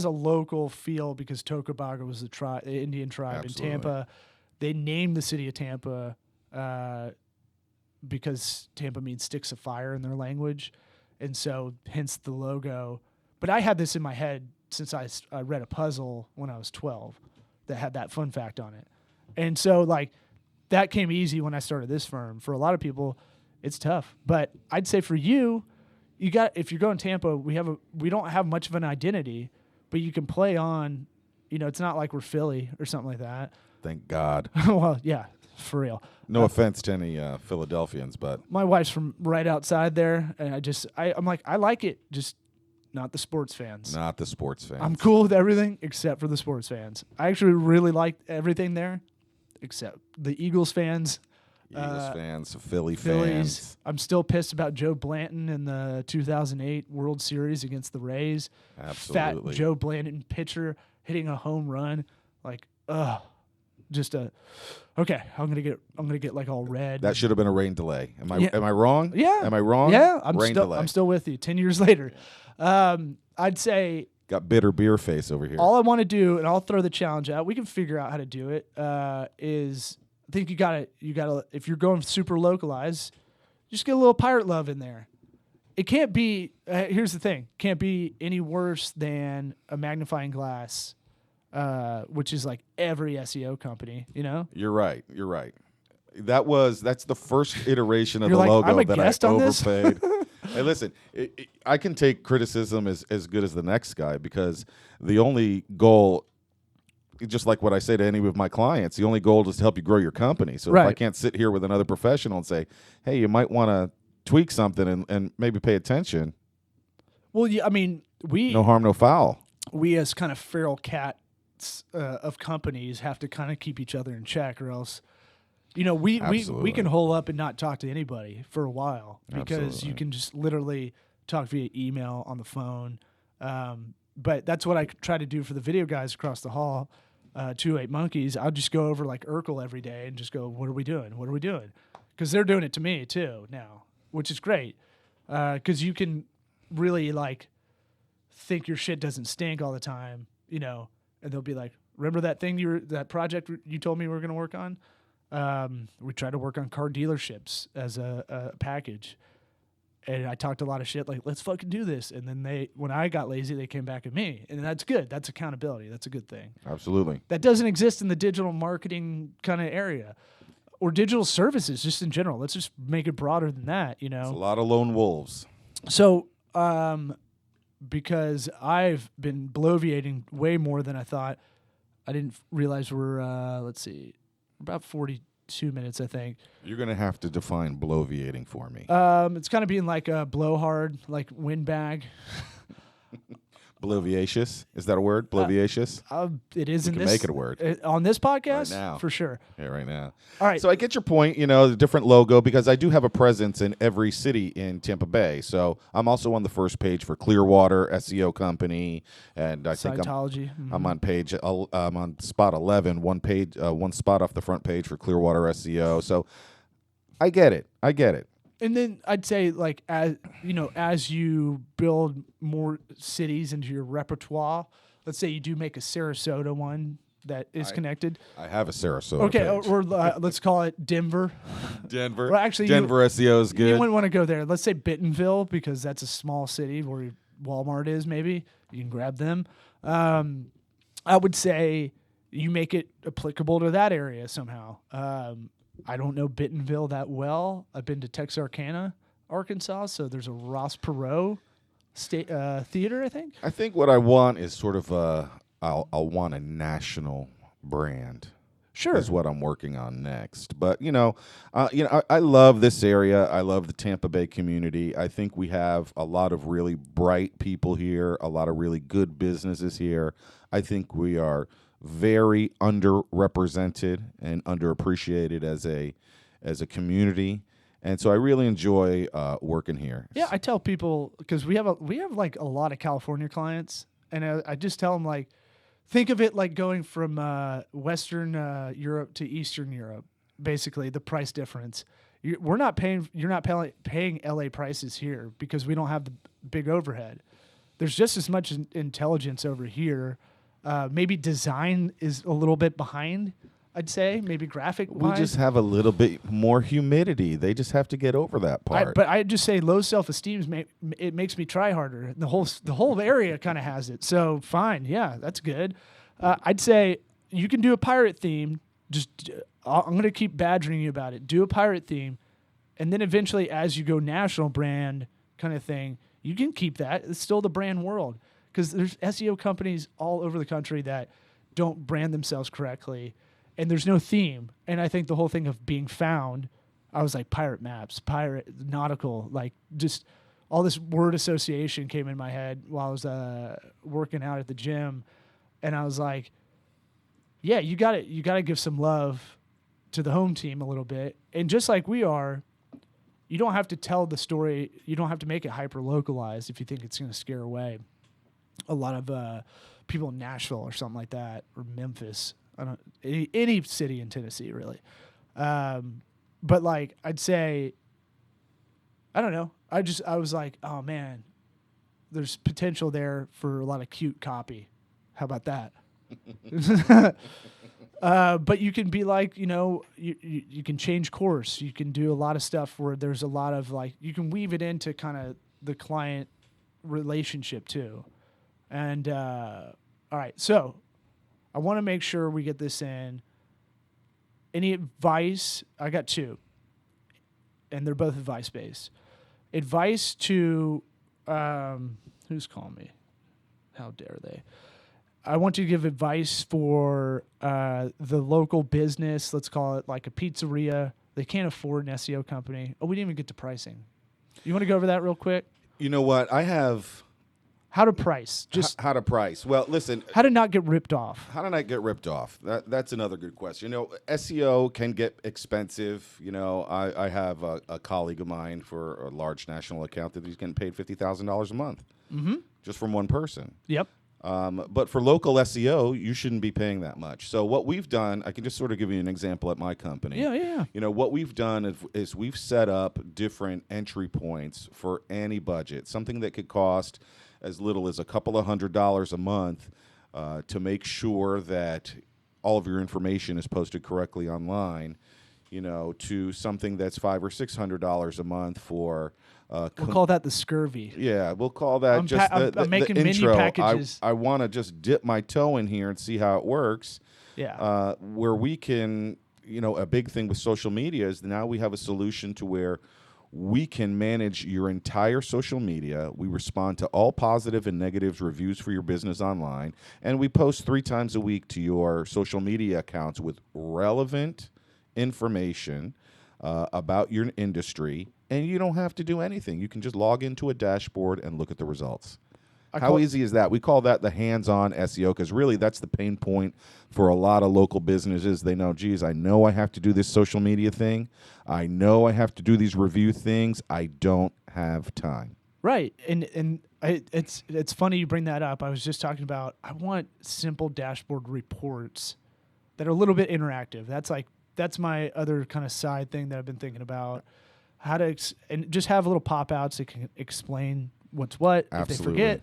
local feel because Tocobaga was the Indian tribe. Absolutely. In Tampa. They named the city of Tampa because Tampa means sticks of fire in their language, and so hence the logo. But I had this in my head since I read a puzzle when I was 12 that had that fun fact on it, and so like that came easy when I started this firm. For a lot of people, it's tough, but I'd say for you. If you're going Tampa, we don't have much of an identity, but you can play on, it's not like we're Philly or something like that. Thank God. Well, yeah, for real. No offense to any Philadelphians, but my wife's from right outside there, and I'm like, I like it, just not the sports fans. Not the sports fans. I'm cool with everything except for the sports fans. I actually really like everything there, except the Eagles fans. Eagles fans, Phillies. Fans. I'm still pissed about Joe Blanton in the 2008 World Series against the Rays. Absolutely. Fat Joe Blanton pitcher hitting a home run. Like, okay. I'm gonna get like all red. That should have been a rain delay. Am I wrong? Yeah. Am I wrong? Yeah. Delay. I'm still with you. 10 years later, I'd say. Got bitter beer face over here. All I want to do, and I'll throw the challenge out. We can figure out how to do it. Is I think you gotta if you're going super localized, just get a little pirate love in there. It can't be. Here's the thing: can't be any worse than a magnifying glass, which is like every SEO company. You're right. That's the first iteration of You're the like, logo I'm a that guest I on this? overpaid. Hey, listen, I can take criticism as good as the next guy because the only goal. Just like what I say to any of my clients, the only goal is to help you grow your company. So if I can't sit here with another professional and say, hey, you might want to tweak something and maybe pay attention. Well, yeah, I mean, no harm, no foul. We as kind of feral cats of companies have to kind of keep each other in check, or else, we can hole up and not talk to anybody for a while because you can just literally talk via email, on the phone. But that's what I try to do for the video guys across the hall. 28 Monkeys, I'll just go over like Urkel every day and just go, what are we doing? What are we doing? Because they're doing it to me too now, which is great. Because you can really like think your shit doesn't stink all the time, and they'll be like, remember that that project you told me we were going to work on? We tried to work on car dealerships as a package. And I talked a lot of shit like, let's fucking do this. And then when I got lazy, they came back at me. And that's good. That's accountability. That's a good thing. Absolutely. That doesn't exist in the digital marketing kind of area or digital services just in general. Let's just make it broader than that, It's a lot of lone wolves. So, because I've been bloviating way more than I thought, I didn't realize we're about 42 minutes, I think. You're going to have to define bloviating for me. It's kind of being like a blowhard, like windbag. Bloviatious. Is that a word? Bloviatious? It is We in can this make it a word. on this podcast Right now. for sure. Yeah, right now. All right. So I get your point, the different logo, because I do have a presence in every city in Tampa Bay. So I'm also on the first page for Clearwater SEO company, and I think Scientology. I'm on I'm on spot 11, one spot off the front page for Clearwater SEO. So I get it. And then I'd say, like, as you build more cities into your repertoire, let's say you do make a Sarasota one that is connected. I have a Sarasota Okay, page. or let's call it Denver. Denver. Well, actually, Denver SEO is good. You wouldn't want to go there. Let's say Bentonville, because that's a small city where Walmart is. Maybe you can grab them. I would say you make it applicable to that area somehow. I don't know Bentonville that well. I've been to Texarkana, Arkansas, so there's a Ross Perot theater, I think. I think what I want is sort of I'll want a national brand. Sure. Is what I'm working on next. But I love this area. I love the Tampa Bay community. I think we have a lot of really bright people here, a lot of really good businesses here. I think we are very underrepresented and underappreciated as a community, and so I really enjoy working here. Yeah, I tell people, because we have like a lot of California clients, and I just tell them, like, think of it like going from Western Europe to Eastern Europe. Basically, the price difference. You're not paying LA prices here because we don't have the big overhead. There's just as much intelligence over here. Maybe design is a little bit behind, I'd say. Maybe graphic We just have a little bit more humidity. They just have to get over that part. But I just say low self-esteem, it makes me try harder. The whole area kind of has it. So fine, yeah, that's good. I'd say you can do a pirate theme. I'm going to keep badgering you about it. Do a pirate theme, and then eventually, as you go national brand kind of thing, you can keep that. It's still the brand world. Because there's SEO companies all over the country that don't brand themselves correctly, and there's no theme. And I think the whole thing of being found, I was like, pirate maps, pirate nautical, like just all this word association came in my head while I was working out at the gym, and I was like, yeah, you got to give some love to the home team a little bit, and just like we are. You don't have to tell the story. You don't have to make it hyper localized if you think it's going to scare away a lot of people in Nashville or something like that, or Memphis. I don't any city in Tennessee really. But like I'd say, I don't know. I was like, oh man, there's potential there for a lot of cute copy. How about that? But you can be like, you can change course. You can do a lot of stuff where there's a lot of like, you can weave it into kind of the client relationship too. And all right, so I want to make sure we get this in. Any advice? I got two, and they're both advice-based. Advice to who's calling me? How dare they? I want you to give advice for the local business. Let's call it like a pizzeria. They can't afford an SEO company. Oh, we didn't even get to pricing. You want to go over that real quick? You know what? I have... How to price? Just how to price? Well, listen. How to not get ripped off? How to not get ripped off? That's another good question. SEO can get expensive. I have a colleague of mine for a large national account that he's getting paid $50,000 a month, just from one person. Yep. But for local SEO, you shouldn't be paying that much. So what we've done, I can just sort of give you an example at my company. Yeah. What we've done is we've set up different entry points for any budget, something that could cost as little as a couple of $100s a month to make sure that all of your information is posted correctly online, to something that's $500 or $600 a month for. We'll call that the scurvy. Yeah, we'll call that I'm making the mini intro. packages. I want to just dip my toe in here and see how it works. Yeah. Where we can, a big thing with social media is now we have a solution to where we can manage your entire social media. We respond to all positive and negative reviews for your business online, and we post 3 times a week to your social media accounts with relevant information about your industry, and you don't have to do anything. You can just log into a dashboard and look at the results. How easy is that? We call that the hands-on SEO because really that's the pain point for a lot of local businesses. They know, geez, I know I have to do this social media thing. I know I have to do these review things. I don't have time. Right. And it's funny you bring that up. I was just talking about I want simple dashboard reports that are a little bit interactive. That's my other kind of side thing that I've been thinking about. How to and just have little pop-outs that can explain what's what Absolutely. if they forget.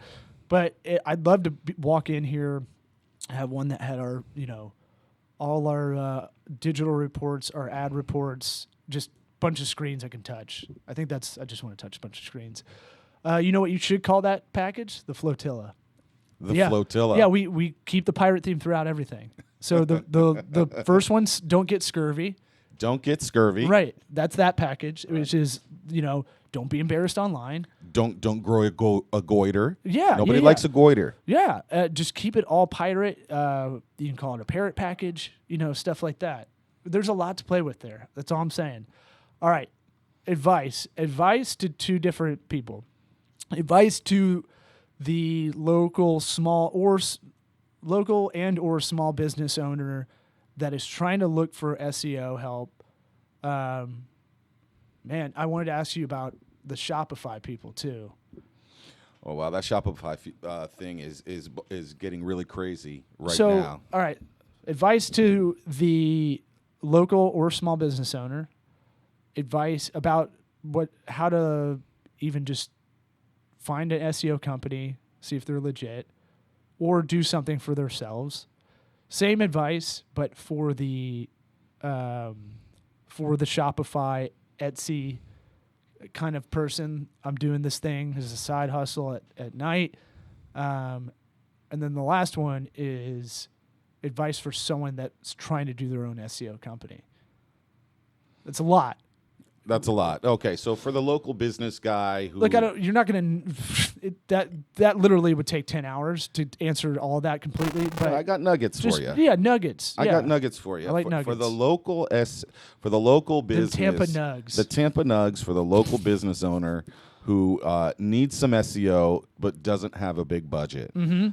But I'd love to walk in here, have one that had our, all our digital reports, our ad reports, just bunch of screens I can touch. I just want to touch a bunch of screens. You know what you should call that package? The flotilla. The flotilla. Yeah, we keep the pirate theme throughout everything. So the first ones, don't get scurvy. Don't get scurvy. Right. That's that package, which is, don't be embarrassed online. Don't grow a goiter. Yeah. Nobody likes a goiter. Yeah. Just keep it all pirate. You can call it a parrot package, stuff like that. There's a lot to play with there. That's all I'm saying. All right. Advice to two different people. Advice to the local and or small business owner that is trying to look for SEO help. Man, I wanted to ask you about the Shopify people too. Oh wow, that Shopify thing is getting really crazy now. So, all right, advice to the local or small business owner. Advice about how to even just find an SEO company, see if they're legit, or do something for themselves. Same advice, but for the Shopify, Etsy kind of person. I'm doing this thing as a side hustle at night. And then the last one is advice for someone that's trying to do their own SEO company. That's a lot. That's a lot. Okay, so for the local business guy who... Look, you're not going to... That literally would take 10 hours to answer all of that completely. But I got nuggets for you. Yeah, nuggets. I got nuggets for you. I like nuggets. For the local business... The Tampa Nugs. The Tampa Nugs for the local business owner who needs some SEO but doesn't have a big budget. Mm-hmm.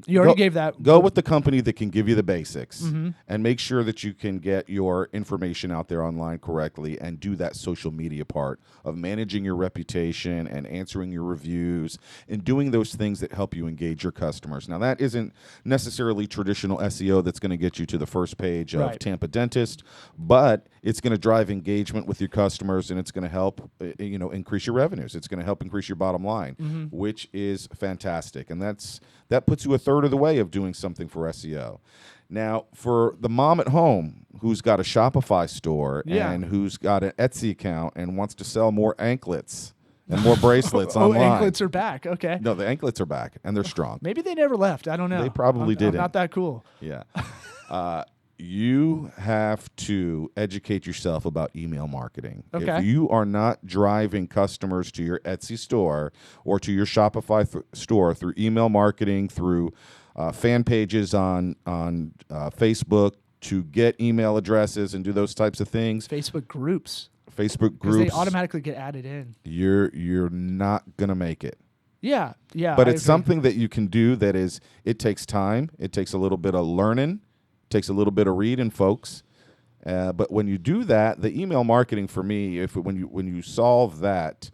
You already gave that. Go with the company that can give you the basics and make sure that you can get your information out there online correctly and do that social media part of managing your reputation and answering your reviews and doing those things that help you engage your customers. Now, that isn't necessarily traditional SEO that's going to get you to the first page of Tampa Dentist, but it's going to drive engagement with your customers and it's going to help increase your revenues. It's going to help increase your bottom line, which is fantastic. And that puts you a third of the way of doing something for SEO. Now, for the mom at home who's got a Shopify store and who's got an Etsy account and wants to sell more anklets and more bracelets online. Anklets are back. Okay. No, the anklets are back, and they're strong. Maybe they never left. I don't know. They probably didn't. I'm not that cool. Yeah. You have to educate yourself about email marketing. Okay. If you are not driving customers to your Etsy store or to your Shopify store through email marketing, through fan pages on Facebook to get email addresses and do those types of things. Facebook groups. Because they automatically get added in. You're not going to make it. Yeah. But it's something that you can do it takes time. It takes a little bit of learning. Takes a little bit of reading, folks. But when you do that, the email marketing for me, when you solve that,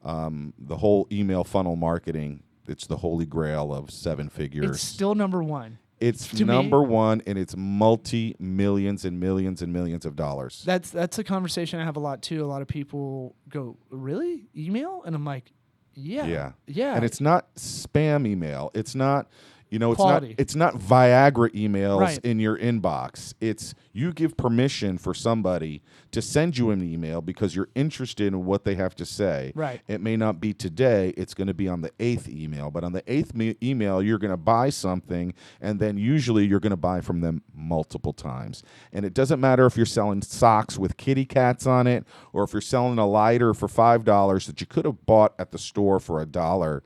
the whole email funnel marketing, it's the holy grail of 7 figures. It's still number one. It's number one, and it's multi-millions and millions and millions of dollars. That's a conversation I have a lot too. A lot of people go, "Really? Email?" And I'm like, "Yeah." And it's not spam email. It's not. Quality. It's not Viagra emails in your inbox. It's you give permission for somebody to send you an email because you're interested in what they have to say. Right. It may not be today. It's going to be on the 8th email. But on the 8th email, you're going to buy something, and then usually you're going to buy from them multiple times. And it doesn't matter if you're selling socks with kitty cats on it or if you're selling a lighter for $5 that you could have bought at the store for $1.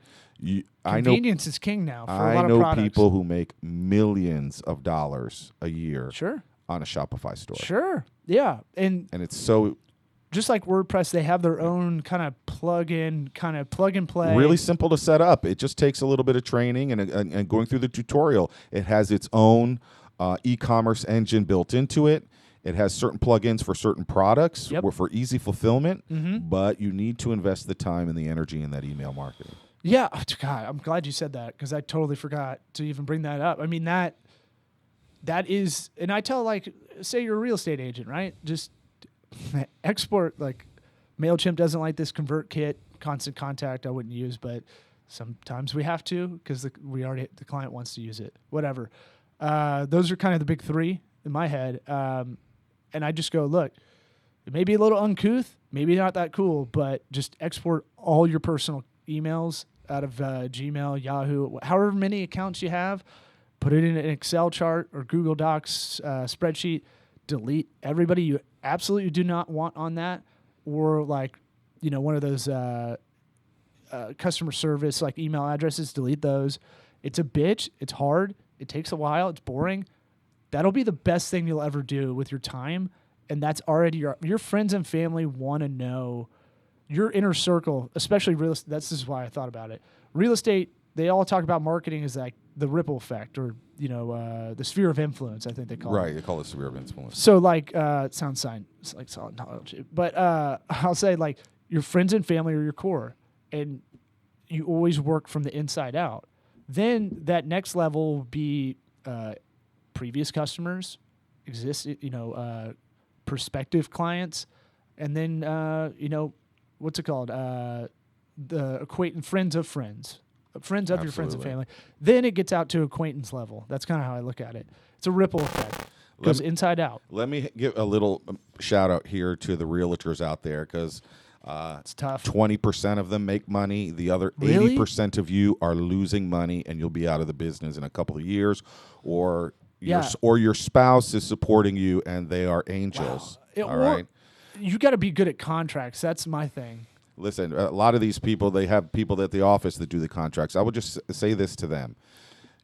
Convenience is king now for a lot I of know products. people who make millions of dollars a year Sure. on a Shopify store. Sure. Yeah. And it's so just like WordPress, they have their own kind of plug and play. Really simple to set up. It just takes a little bit of training and going through the tutorial. It has its own e-commerce engine built into it. It has certain plugins for certain products or for easy fulfillment, but you need to invest the time and the energy in that email marketing. Yeah. God, I'm glad you said that because I totally forgot to even bring that up. I mean, that is, and I tell, like, say you're a real estate agent, right? Just export, like, MailChimp doesn't like this ConvertKit, Constant Contact I wouldn't use, but sometimes we have to because the client wants to use it. Whatever. Those are kind of the big three in my head. And I just go, look, it may be a little uncouth, maybe not that cool, but just export all your personal emails out of Gmail, Yahoo, however many accounts you have, put it in an Excel chart or Google Docs spreadsheet, delete everybody you absolutely do not want on that, or like, one of those customer service like email addresses, delete those. It's a bitch. It's hard. It takes a while. It's boring. That'll be the best thing you'll ever do with your time, and that's already your friends and family want to know your inner circle, especially real estate. This is why I thought about it. Real estate, they all talk about marketing as like the ripple effect, or the sphere of influence. I think they call it. Right, they call it sphere of influence. So like, it sounds it's like solid knowledge, but I'll say like your friends and family are your core, and you always work from the inside out. Then that next level will be previous customers, prospective clients, and then what's it called? The friends of friends. Friends of your friends and family. Then it gets out to acquaintance level. That's kind of how I look at it. It's a ripple effect. It goes inside out. Let me give a little shout out here to the realtors out there, because it's tough. 20% of them make money. The other 80% of you are losing money, and you'll be out of the business in a couple of years, or your spouse is supporting you, and they are angels. Wow. All right. You got to be good at contracts. That's my thing. Listen, a lot of these people, they have people at the office that do the contracts. I would just say this to them.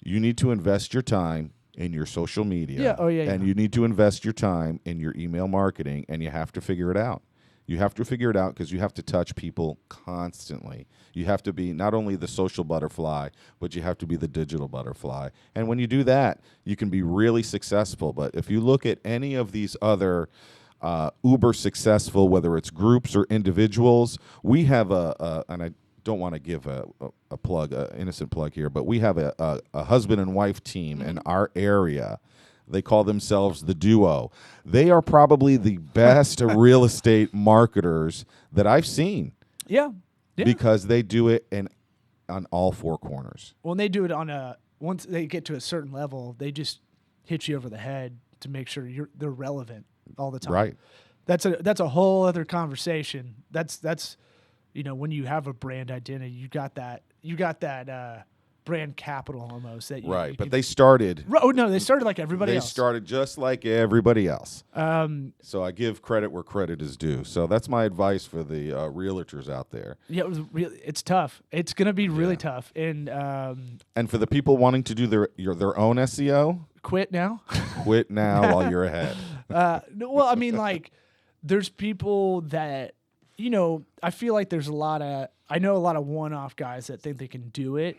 You need to invest your time in your social media. Yeah. Oh, yeah. And you need to invest your time in your email marketing, and you have to figure it out. You have to figure it out because you have to touch people constantly. You have to be not only the social butterfly, but you have to be the digital butterfly. And when you do that, you can be really successful. But if you look at any of these other uber successful, whether it's groups or individuals, we have and I don't want to give a plug, an innocent plug here, but we have a husband and wife team in our area. They call themselves the Duo. They are probably the best real estate marketers that I've seen. Yeah. Because they do it on all four corners. Well, and they do it once they get to a certain level, they just hit you over the head to make sure they're relevant all the time. Right. That's a whole other conversation. That's when you have a brand identity, you got that brand capital almost. That but they started. Oh no, they started like everybody else. They started just like everybody else. So I give credit where credit is due. So that's my advice for the realtors out there. Yeah, it's tough. It's gonna be really tough, and for the people wanting to do their own SEO, quit now. Quit now while you're ahead. Well, I mean, like, there's people that I feel like there's I know a lot of one-off guys that think they can do it.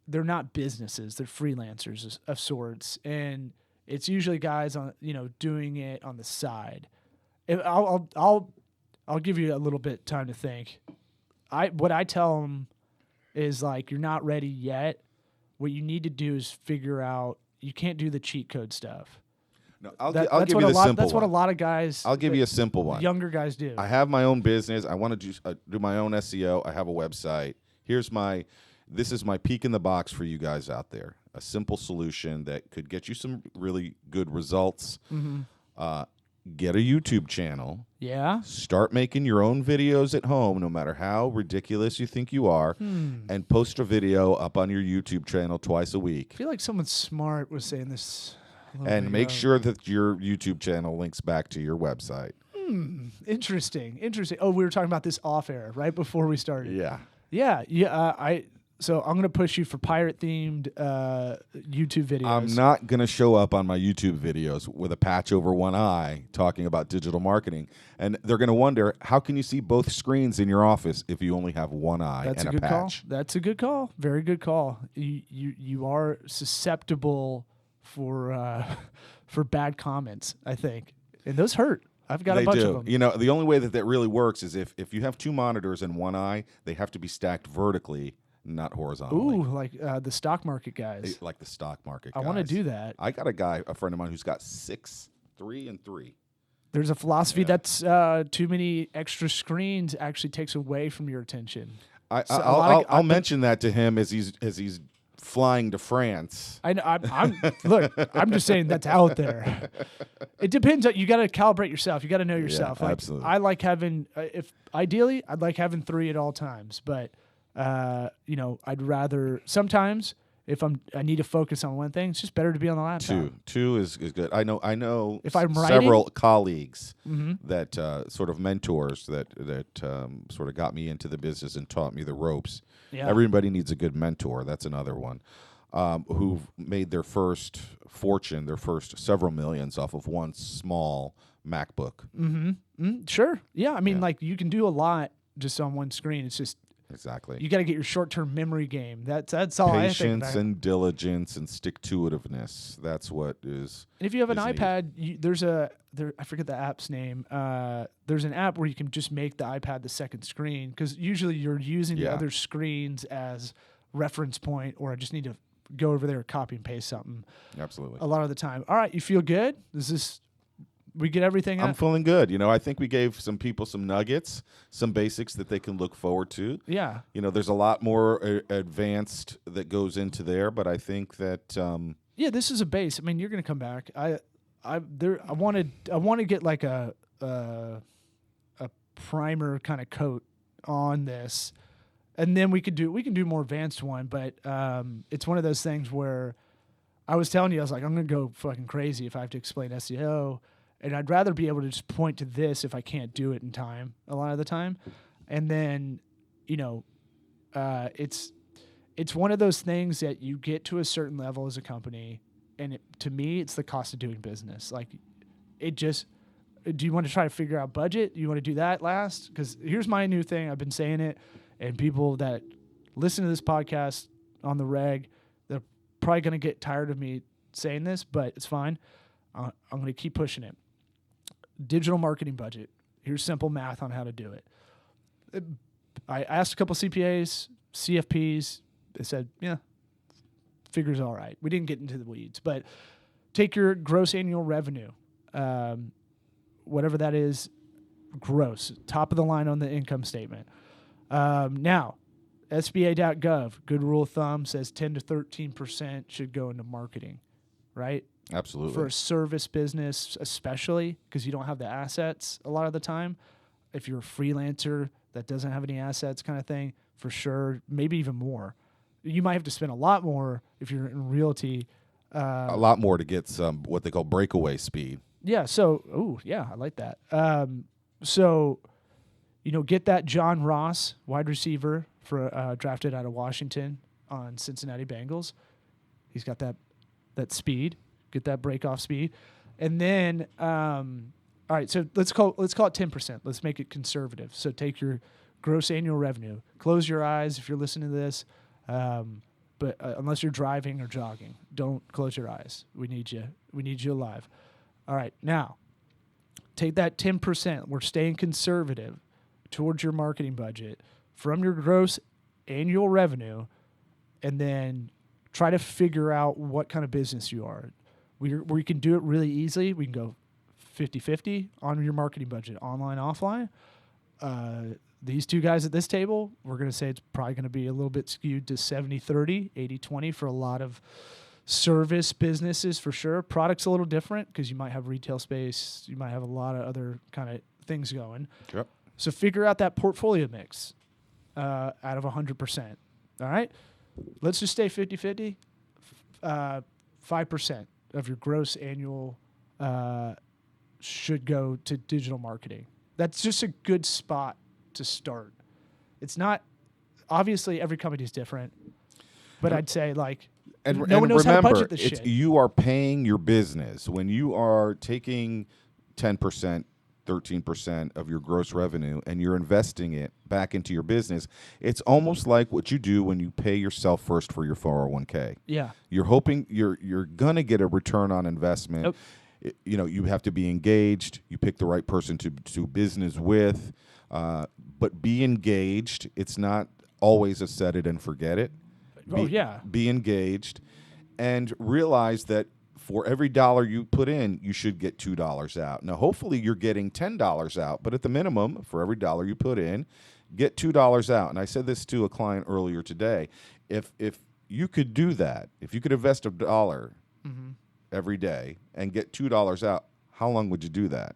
They're not businesses; they're freelancers of sorts, and it's usually guys on doing it on the side. I'll give you a little bit time to think. What I tell them is like, you're not ready yet. What you need to do is figure out. You can't do the cheat code stuff. No, I'll give you the simple one. That's what a lot of guys. I'll give you a simple one. Younger guys do. I have my own business. I want to do my own SEO. I have a website. This is my peek in the box for you guys out there. A simple solution that could get you some really good results. Mm-hmm. Get a YouTube channel. Yeah. Start making your own videos at home, no matter how ridiculous you think you are, and post a video up on your YouTube channel twice a week. I feel like someone smart was saying this. And make sure that your YouTube channel links back to your website. Interesting. Oh, we were talking about this off air right before we started. Yeah. Yeah. So I'm going to push you for pirate-themed YouTube videos. I'm not going to show up on my YouTube videos with a patch over one eye talking about digital marketing. And they're going to wonder, how can you see both screens in your office if you only have one eye That's and a a good patch? call. That's a good call. Very good call. You are susceptible for bad comments, I think. And those hurt. I've got a bunch of them. You know, the only way that really works is if you have two monitors in one eye, they have to be stacked vertically, not horizontally. Ooh, like the stock market guys. Like the stock market I guys. want to do that. I got a friend of mine who's got 6, 3, and 3. There's a philosophy that's too many extra screens actually takes away from your attention. I'll mention that to him as he's flying to France. Look, I'm just saying that's out there. It depends. You got to calibrate yourself. You got to know yourself. Yeah, absolutely. I like having, ideally, I'd like having 3 at all times. But, I'd rather sometimes if I need to focus on one thing, it's just better to be on the laptop. 2 is good. I know if I'm several colleagues mm-hmm. that sort of mentors that sort of got me into the business and taught me the ropes. Yeah. Everybody needs a good mentor. That's another one. Who've made their first fortune, their first several millions off of one small MacBook. Mm-hmm. Mm-hmm. Sure. Yeah. I mean, like you can do a lot just on one screen. It's just exactly. You got to get your short-term memory game. That's all I think. Patience and diligence and stick-to-itiveness. That's what is. And if you have an needed. iPad, I forget the app's name. There's an app where you can just make the iPad the second screen because usually you're using the other screens as reference point, or I just need to go over there, copy and paste something. Absolutely. A lot of the time. All right, you feel good? We get everything out? I'm feeling good. You know, I think we gave some people some nuggets, some basics that they can look forward to. Yeah. You know, there's a lot more advanced that goes into there, but I think that this is a base. I mean, you're going to come back. I want to get like a primer kind of coat on this, and then we can do more advanced one. But it's one of those things where I was telling you, I was like, I'm going to go fucking crazy if I have to explain SEO. And I'd rather be able to just point to this if I can't do it in time a lot of the time. And then, it's one of those things that you get to a certain level as a company. And to me, it's the cost of doing business. Like do you want to try to figure out budget? Do you want to do that last? Because here's my new thing. I've been saying it. And people that listen to this podcast on the reg, they're probably going to get tired of me saying this, but it's fine. I'm going to keep pushing it. Digital marketing budget. Here's simple math on how to do it. I asked a couple CPAs, CFPs. They said, yeah, figure's all right. We didn't get into the weeds, but take your gross annual revenue, whatever that is, gross, top of the line on the income statement. Now, SBA.gov, good rule of thumb, says 10 to 13% should go into marketing, right? Absolutely. For a service business, especially because you don't have the assets a lot of the time. If you're a freelancer that doesn't have any assets kind of thing, for sure, maybe even more. You might have to spend a lot more if you're in realty. A lot more to get some what they call breakaway speed. Yeah. So, I like that. Get that John Ross, wide receiver for drafted out of Washington on Cincinnati Bengals. He's got that speed. Get that break off speed. And then, all right, so let's call it 10%. Let's make it conservative. So take your gross annual revenue. Close your eyes if you're listening to this. But unless you're driving or jogging, don't close your eyes. We need you. We need you alive. All right, now take that 10%. We're staying conservative towards your marketing budget from your gross annual revenue, and then try to figure out what kind of business you are. We can do it really easily. We can go 50-50 on your marketing budget, online, offline. These two guys at this table, we're going to say it's probably going to be a little bit skewed to 70-30, 80-20 for a lot of service businesses for sure. Product's a little different because you might have retail space. You might have a lot of other kind of things going. Yep. So figure out that portfolio mix out of 100%. All right? Let's just stay 50-50. 5% of your gross annual should go to digital marketing. That's just a good spot to start. It's not, obviously every company is different. But I'd say like And, no one knows remember, how to budget this shit. you are paying your business. When you are taking 10%, 13% of your gross revenue and you're investing it back into your business, it's almost like what you do when you pay yourself first for your 401k. Yeah. You're hoping you're going to get a return on investment. You know, you have to be engaged. You pick the right person to do business with. But be engaged. It's not always a set it and forget it. Be engaged and realize that for every dollar you put in, you should get $2 out. Now, hopefully you're getting $10 out, but at the minimum, for every dollar you put in, get $2 out. And I said this to a client earlier today. If you could do that, if you could invest $1 every day and get $2 out, how long would you do that?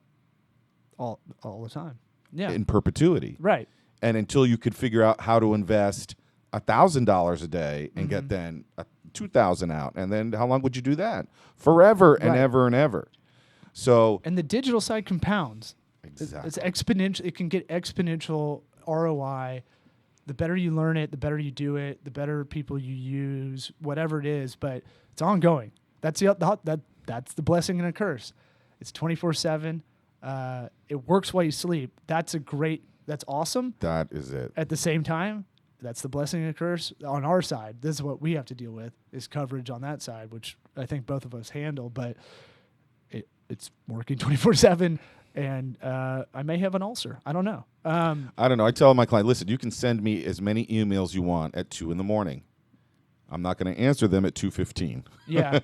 All the time. Yeah. In perpetuity. Right. And until you could figure out how to invest $1,000 a day and get then $2,000 out, and then how long would you do that? Forever and ever and ever. So, and the digital side compounds. Exactly. It's exponential. It can get exponential ROI. The better you learn it, the better you do it, the better people you use, whatever it is. But it's ongoing. That's that's the blessing and a curse. It's 24/7. It works while you sleep. That's awesome. That is it. At the same time, that's the blessing and curse on our side. This is what we have to deal with, is coverage on that side, which I think both of us handle. But it's working 24/7, and I may have an ulcer. I don't know. I don't know. I tell my client, listen, you can send me as many emails you want at 2 a.m. I'm not going to answer them at 2:15. Yeah.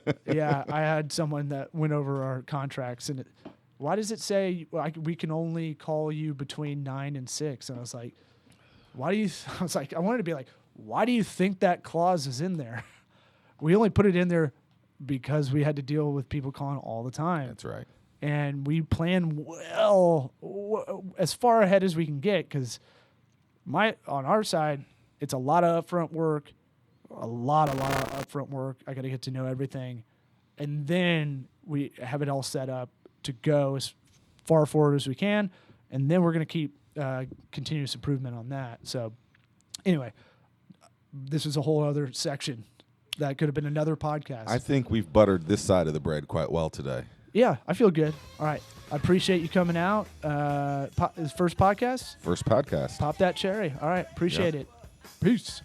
I had someone that went over our contracts, and why does it say we can only call you between 9 and 6? And I was like, I wanted to be like, why do you think that clause is in there? We only put it in there because we had to deal with people calling all the time. That's right. And we plan as far ahead as we can get, because on our side, it's a lot of upfront work, a lot of upfront work. I got to get to know everything. And then we have it all set up to go as far forward as we can. And then we're going to keep continuous improvement on that. So anyway, this is a whole other section that could have been another podcast. I think we've buttered this side of the bread quite well today. Yeah, I feel good. All right. I appreciate you coming out. First podcast? First podcast. Pop that cherry. All right. Appreciate it. Peace.